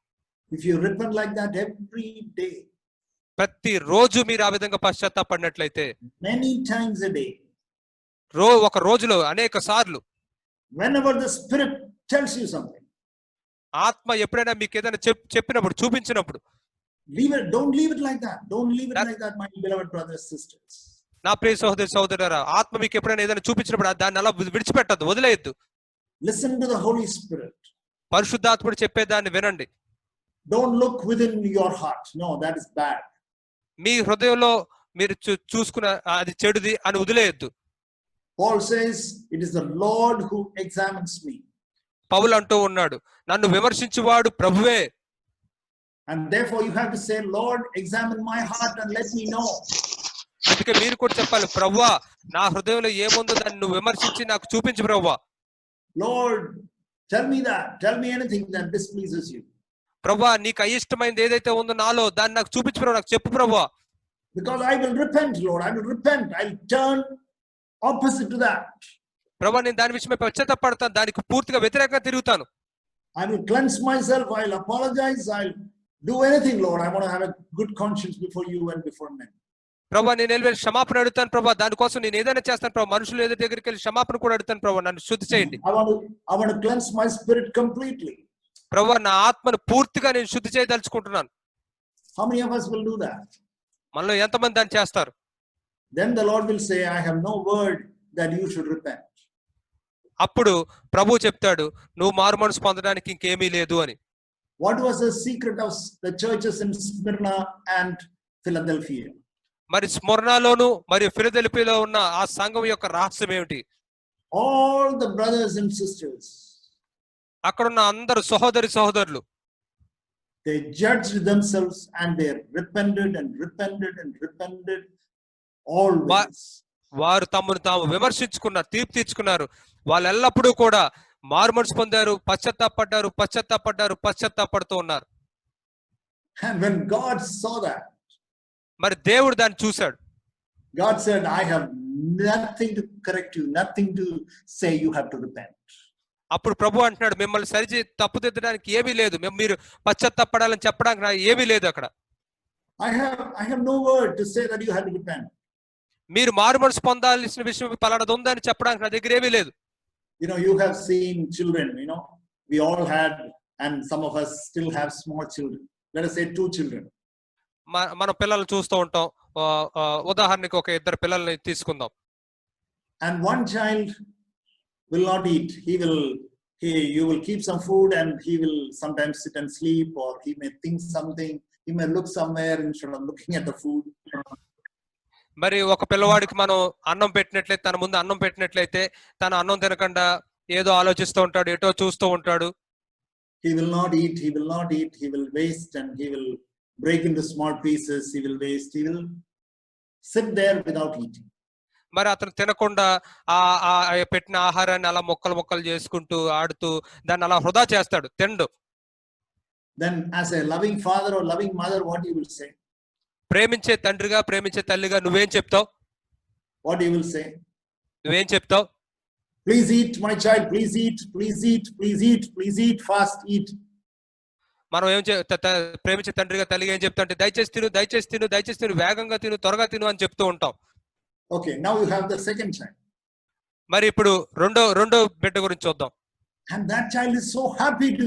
[SPEAKER 1] If you repent like that every day,
[SPEAKER 2] ప్రతి రోజు మీరు ఆ విధంగా పశ్చాత్తాపడినట్లయితే,
[SPEAKER 1] many times a day,
[SPEAKER 2] ఒక రోజులో అనేక సార్లు,
[SPEAKER 1] whenever the Spirit tells you something,
[SPEAKER 2] ఆత్మ ఎప్పుడైనా మీకు ఏదైనా చెప్పినప్పుడు చూపించినప్పుడు,
[SPEAKER 1] don't leave it like that. Don't leave it like that, my beloved brothers and sisters.
[SPEAKER 2] నా ప్రియ సహోదరి సహోదరులారా, ఆత్మ మీకు ఎప్పుడైనా ఏదైనా చూపించినప్పుడు దాన్ని అలా విడిచిపెట్టద్దు, వదిలేయద్దు.
[SPEAKER 1] Listen to the Holy Spirit.
[SPEAKER 2] పరిశుద్ధాత్ముడు చెప్పేదాన్ని వినండి.
[SPEAKER 1] Don't look within your heart. No, that is bad.
[SPEAKER 2] మీ హృదయంలో మీరు చూసుకున్న అది చెడుది అని వదిలేయద్దు.
[SPEAKER 1] Paul says, it is the Lord who examines me.
[SPEAKER 2] పౌలు అంటూ ఉన్నాడు, నన్ను విమర్శించువాడు ప్రభువే.
[SPEAKER 1] And therefore you have to say, Lord, examine my heart and let me know.
[SPEAKER 2] అందుకే మీరు కూడా చెప్పాలి, ప్రభువా నా హృదయంలో ఏముందో దాన్ని నువ్వు విమర్శించి నాకు చూపించు ప్రభువా.
[SPEAKER 1] Lord, tell me that. Tell me anything that displeases you.
[SPEAKER 2] ప్రభువా నీకు అయిష్టమైనది ఏదైతే ఉందో నాలో దాన్ని నాకు చూపించు ప్రభు, నాకు చెప్పు ప్రభువా.
[SPEAKER 1] Because I will repent, Lord. I will repent. I'll turn opposite to that.
[SPEAKER 2] ప్రభువా నేను దాని విషయమై పశ్చాత్తాపడతాను, దానికి పూర్తిగా వ్యతిరేకంగా తిరుగుతాను.
[SPEAKER 1] I will cleanse myself. I'll apologize. I'll do anything, Lord. I want to have a good conscience before you and before men.
[SPEAKER 2] ప్రభా నేను వెళ్ళి క్షమాపణ అడుగుతాను ప్రభా, దానికోసం నేను ఏదైనా చేస్తాను ప్రభా, మనుషులు ఏదో దగ్గరికి వెళ్ళి క్షమాపణ కూడా అడుగుతాను ప్రభా, నన్ను శుద్ధి చేయండి.
[SPEAKER 1] I want to cleanse my spirit completely.
[SPEAKER 2] ప్రభా నా ఆత్మను పూర్తిగా నేను శుద్ధి చేయదలుచుకుంటున్నాను.
[SPEAKER 1] How many of us will do that?
[SPEAKER 2] మనలో ఎంతమంది దాన్ని చేస్తారు?
[SPEAKER 1] Then the Lord will say, I have no word that you should repent.
[SPEAKER 2] అప్పుడు ప్రభు చెప్తాడు, నువ్వు మారు మనసు పొందడానికి ఇంకేమీ లేదు అని.
[SPEAKER 1] What was the secret of the churches in Smyrna and Philadelphia?
[SPEAKER 2] మరి స్మరణలోను మరియు ఫిలదెల్ఫియాలో ఉన్న ఆ సంఘం యొక్క రహస్యం ఏమిటి?
[SPEAKER 1] All the brothers and sisters,
[SPEAKER 2] అక్కడున్న అందరు సహోదరి సహోదరులు,
[SPEAKER 1] they judged themselves and they repented and repented and repented always.
[SPEAKER 2] వారు తమను తాము విమర్శించుకున్నారు, తీర్పు తీర్చుకున్నారు. వాళ్ళు ఎల్లప్పుడూ కూడా మారు మనసు పొందారు, పశ్చాత్తాపడుతూ ఉన్నారు.
[SPEAKER 1] And when God saw that,
[SPEAKER 2] మరి దేవుడు దాన్ని చూశాడు.
[SPEAKER 1] God said, I have nothing to correct you, nothing to say you have to repent.
[SPEAKER 2] అప్పుడు ప్రభు అంటున్నాడు, మిమ్మల్ని తప్పుదిద్దడానికి ఏమీ లేదు, మీరు పశ్చాత్తాపడాలని చెప్పడానికి ఏమీ లేదు అక్కడ.
[SPEAKER 1] I have no word to say that you have to repent.
[SPEAKER 2] మీరు మారు మనసు పొందాల్సిన విషయం పలానది ఉందని చెప్పడానికి నా దగ్గర ఏమీ లేదు.
[SPEAKER 1] You know, you have seen children, we all had, and some of us still have small children. Let us say 2 children.
[SPEAKER 2] మన పిల్లల్ని చూస్తూ ఉంటాం. ఉదాహరణకి ఒక 2 పిల్లల్ని తీసుకుందాం.
[SPEAKER 1] And one child will not eat. You will keep some food and he will sometimes sit and sleep, or he may think something. He may look somewhere instead of looking at the food.
[SPEAKER 2] మరి ఒక పిల్లవాడికి మనం అన్నం పెట్టినట్లయితే, తన ముందు అన్నం పెట్టినట్లయితే తను అన్నం తినకుండా ఏదో ఆలోచిస్తూ ఉంటాడు, ఎటో చూస్తూ ఉంటాడు.
[SPEAKER 1] He will not eat. He will not eat. He will waste and he will break into small pieces. He will waste. He will sit there without eating.
[SPEAKER 2] మరి అతను తినకుండా ఆ పెట్టిన ఆహారాన్ని అలా మొక్కలు చేసుకుంటూ ఆడుతూ దాన్ని అలా వృధా చేస్తాడు, తిండు.
[SPEAKER 1] Then as a loving father or loving mother, what you will say?
[SPEAKER 2] ప్రేమించే తండ్రిగా, ప్రేమించే తల్లిగా నువ్వేం చెప్తావు?
[SPEAKER 1] What you will say?
[SPEAKER 2] నువ్వేం చెప్తావు?
[SPEAKER 1] Please eat, my child. Please eat. Please eat. Please eat. Please eat. Fast eat.
[SPEAKER 2] మనం ప్రేమించే తండ్రిగా తల్లిగా ఏం చెప్తా అంటే, దయచేసి తిను, వేగంగా తిను, త్వరగా తిను అని చెప్తూ ఉంటాం.
[SPEAKER 1] Okay, now you have the second child.
[SPEAKER 2] మరి ఇప్పుడు రెండో బిడ్డ గురించి చూద్దాం.
[SPEAKER 1] And that child is so happy to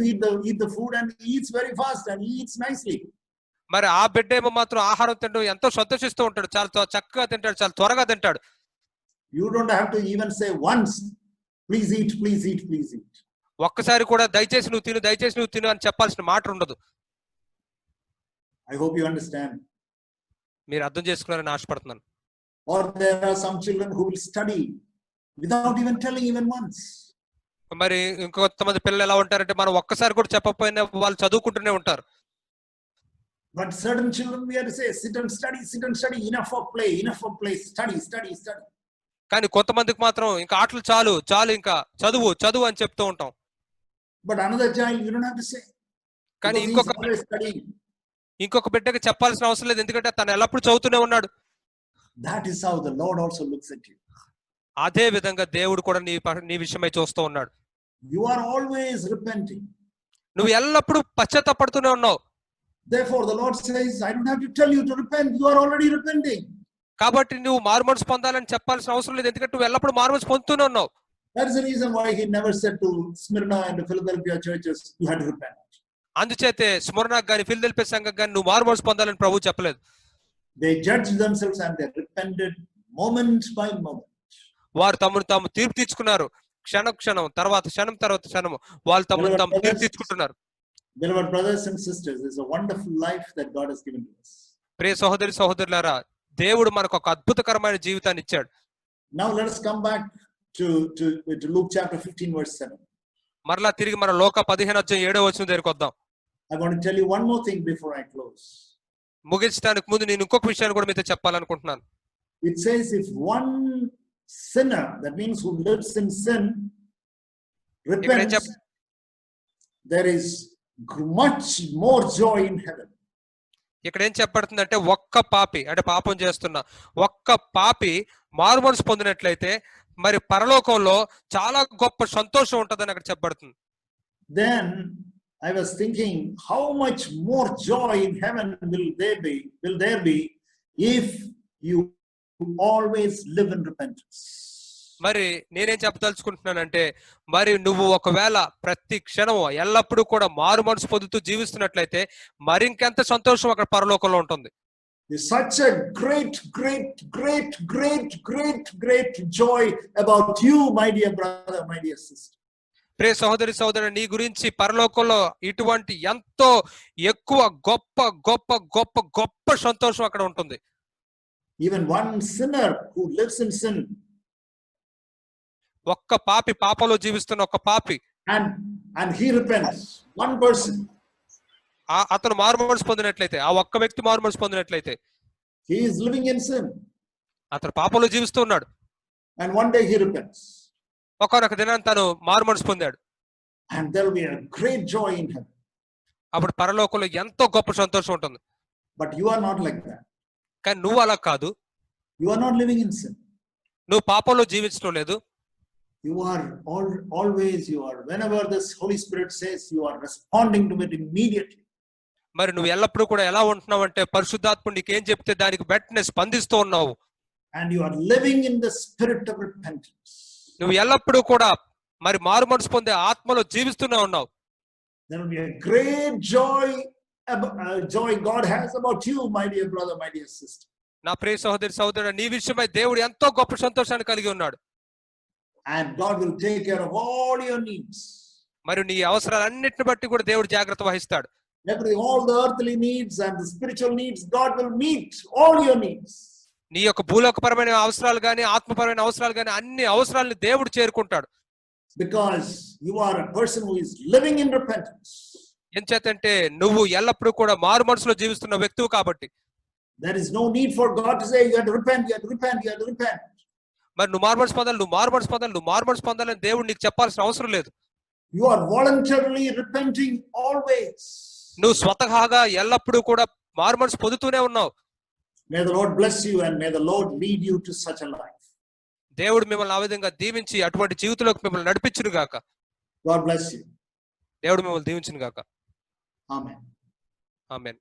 [SPEAKER 1] eat the food and he eats very fast and he eats nicely.
[SPEAKER 2] మరి ఆ బిడ్డ ఏమో మాత్రం ఆహారం తింటూ ఎంతో సంతోషిస్తూ ఉంటాడు, చాలా చక్కగా తింటాడు, చాలా త్వరగా తింటాడు.
[SPEAKER 1] You don't have to even say once, please eat, please eat, please eat.
[SPEAKER 2] ఒక్కసారి కూడా దయచేసి నువ్వు తిను, దయచేసి నువ్వు తిను అని చెప్పాల్సిన మాట ఉండదు.
[SPEAKER 1] I hope you understand.
[SPEAKER 2] మీరు అర్థం చేసుకున్నారని ఆశపడుతున్నాను.
[SPEAKER 1] Or there are some children who will study without even telling even once.
[SPEAKER 2] మరి ఇంకొంతమంది పిల్లలు ఎలా ఉంటారంటే మనం ఒక్కసారి కూడా చెప్పకపోయినా వాళ్ళు చదువుకుంటూనే ఉంటారు.
[SPEAKER 1] But certain children we have to say, sit and study, enough of play, study.
[SPEAKER 2] కానీ కొంతమందికి మాత్రం ఇంకా ఆటలు చాలు ఇంకా చదువు అని చెప్తూ ఉంటాం.
[SPEAKER 1] But another child you don't have to say.
[SPEAKER 2] కానీ ఇంకొక బిడ్డకి చెప్పాల్సిన అవసరం లేదు, ఎందుకంటే తను ఎల్లప్పుడూ చదువుతూనే ఉన్నాడు.
[SPEAKER 1] That is how the Lord also looks at you.
[SPEAKER 2] అదే విధంగా దేవుడు కూడా నీ విషయమై చూస్తూ ఉన్నాడు.
[SPEAKER 1] You are always repenting.
[SPEAKER 2] నువ్వు ఎల్లప్పుడూ పశ్చాత్తాపడుతూనే ఉన్నావు.
[SPEAKER 1] Therefore the Lord says, I don't have to tell you to repent, you are already repenting.
[SPEAKER 2] కాబట్టి నువ్వు మారుమనసు పొందాలని చెప్పాల్సిన అవసరం లేదు, ఎందుకంటే నువ్వు ఎల్లప్పుడూ మారుమనసు పొందుతూనే ఉన్నావు.
[SPEAKER 1] That is the reason why he never said to Smyrna and the Philadelphia churches, you had to repent.
[SPEAKER 2] అందుచేతే స్మరణకు గాని ఫిలదెల్ఫియా సంఘం గాని నువ్వు మారుమనసు పొందాలని ప్రభువు చెప్పలేదు.
[SPEAKER 1] They judged themselves and they repented moment by moment.
[SPEAKER 2] వారు తాము తీర్పు తీర్చుకున్నారు, క్షణం తర్వాత క్షణం వాళ్ళు తాము తీర్పు తీర్చుకుంటున్నారు.
[SPEAKER 1] Beloved brothers and sisters, this is a wonderful life that God has given to us.
[SPEAKER 2] ప్రియ సహోదరులారా, దేవుడు మనకు ఒక అద్భుతకరమైన జీవితాన్ని ఇచ్చాడు.
[SPEAKER 1] Now let us come back to Luke chapter 15 verse 7.
[SPEAKER 2] మరలా తిరిగి మన లోక 15:7 దగ్గరికి వద్దాం.
[SPEAKER 1] I want to tell you one more thing before I close.
[SPEAKER 2] ముగించడానికి ముందు నేను ఇంకొక విషయాన్ని కూడా మీతో చెప్పాలనుకుంటున్నాను.
[SPEAKER 1] It says if one sinner, that means who lives in sin, repents, there is much more joy in heaven.
[SPEAKER 2] ఇక్కడ ఏం చెప్పబడుతుందంటే ఒక్క పాపి అంటే పాపం చేస్తున్న ఒక్క పాపి మారుమనసు పొందినట్లయితే మరి పరలోకంలో చాలా గొప్ప సంతోషం ఉంటుందని అక్కడ చెప్పబడుతుంది.
[SPEAKER 1] Then I was thinking, how much more joy in heaven will there be if you always live in repentance.
[SPEAKER 2] మరి నేనేం చెప్పదలుచుకుంటున్నానంటే మరి నువ్వు ఒకవేళ ప్రతి క్షణము ఎల్లప్పుడూ కూడా మారు మనసు పొందుతూ జీవిస్తున్నట్లయితే మరి ఇంకెంత సంతోషం అక్కడ పరలోకంలో ఉంటుంది.
[SPEAKER 1] Such a great joy about you, my dear brother, my dear sister.
[SPEAKER 2] ప్రియ సహోదరి నీ గురించి పరలోకంలో ఇటువంటి ఎంతో ఎక్కువ గొప్ప సంతోషం అక్కడ ఉంటుంది.
[SPEAKER 1] Even one sinner who lives in sin,
[SPEAKER 2] ఒక్క పాపి పాపలో జీవిస్తున్న ఒక పాపి
[SPEAKER 1] and he repents, one person,
[SPEAKER 2] అతను మారుమనసు పొందినట్లయితే ఆ ఒక్క వ్యక్తి మారుమనసు పొందినట్లయితే
[SPEAKER 1] he is living in sin,
[SPEAKER 2] అతను పాపంలో జీవిస్తూ ఉన్నాడు,
[SPEAKER 1] and one day he repents,
[SPEAKER 2] ఒకనొక దినాన్ని తను మారుమనసు పొందాడు,
[SPEAKER 1] and there will be a great joy in heaven.
[SPEAKER 2] అప్పుడు పరలోకంలో ఎంతో గొప్ప సంతోషం ఉంటుంది.
[SPEAKER 1] But you are not like that.
[SPEAKER 2] కానీ నువ్వు అలా కాదు,
[SPEAKER 1] you are not living in sin,
[SPEAKER 2] నువ్వు పాపంలో జీవించడం లేదు.
[SPEAKER 1] You are whenever this Holy Spirit says, you are responding to it immediately.
[SPEAKER 2] మరి నువ్వు ఎల్లప్పుడూ కూడా ఎలా ఉంటున్నావు అంటే పరిశుద్ధాత్ముడు నీకేం చెప్తే దానికి వెంటనే స్పందిస్తూ ఉన్నావు.
[SPEAKER 1] And you are living in the spirit of repentance.
[SPEAKER 2] నువ్వు ఎల్లప్పుడూ కూడా మరి మారు మనసు పొందే ఆత్మలో జీవిస్తూనే ఉన్నావు.
[SPEAKER 1] There will be a great joy God has about you, my dear brother, my dear sister.
[SPEAKER 2] నా ప్రియ సహోదరుడు నీ విషయమై దేవుడు ఎంతో గొప్ప సంతోషాన్ని కలిగి ఉన్నాడు.
[SPEAKER 1] And God will take care of all your needs.
[SPEAKER 2] మరి నీ అవసరాలన్నిటిని బట్టి కూడా దేవుడు జాగ్రత్త వహిస్తాడు.
[SPEAKER 1] All the earthly needs and the spiritual needs, God will meet all your needs.
[SPEAKER 2] నీ యొక్క భూలోకపరమైన అవసరాలు గాని ఆత్మపరమైన అవసరాలు గాని అన్ని అవసరాలను దేవుడు చేరుకుంటాడు.
[SPEAKER 1] Because you are a person who is living in repentance.
[SPEAKER 2] ఎంచేతంటే నువ్వు ఎల్లప్పుడూ కూడా మారు మనసులో జీవిస్తున్న వ్యక్తివి కాబట్టి.
[SPEAKER 1] There is no need for God to say you have to repent, you have to repent, you have to repent.
[SPEAKER 2] మరి నువ్వు మారు మనసు పొందాలని దేవుడు నీకు చెప్పాల్సిన అవసరం లేదు.
[SPEAKER 1] You are voluntarily repenting always.
[SPEAKER 2] నువ్వు స్వతహాగా ఎల్లప్పుడూ కూడా మారు మనసు పొందుతూనే ఉన్నావు.
[SPEAKER 1] May the Lord bless you and may the Lord lead you to such a life.
[SPEAKER 2] దేవుడు మిమ్మల్ని ఆ విధంగా దీవించి అటువంటి జీవితంలోకి మిమ్మల్ని నడిపించును గాక.
[SPEAKER 1] God bless you.
[SPEAKER 2] దేవుడు మిమ్మల్ని దీవించును గాక.
[SPEAKER 1] Amen.
[SPEAKER 2] ఆమేన్.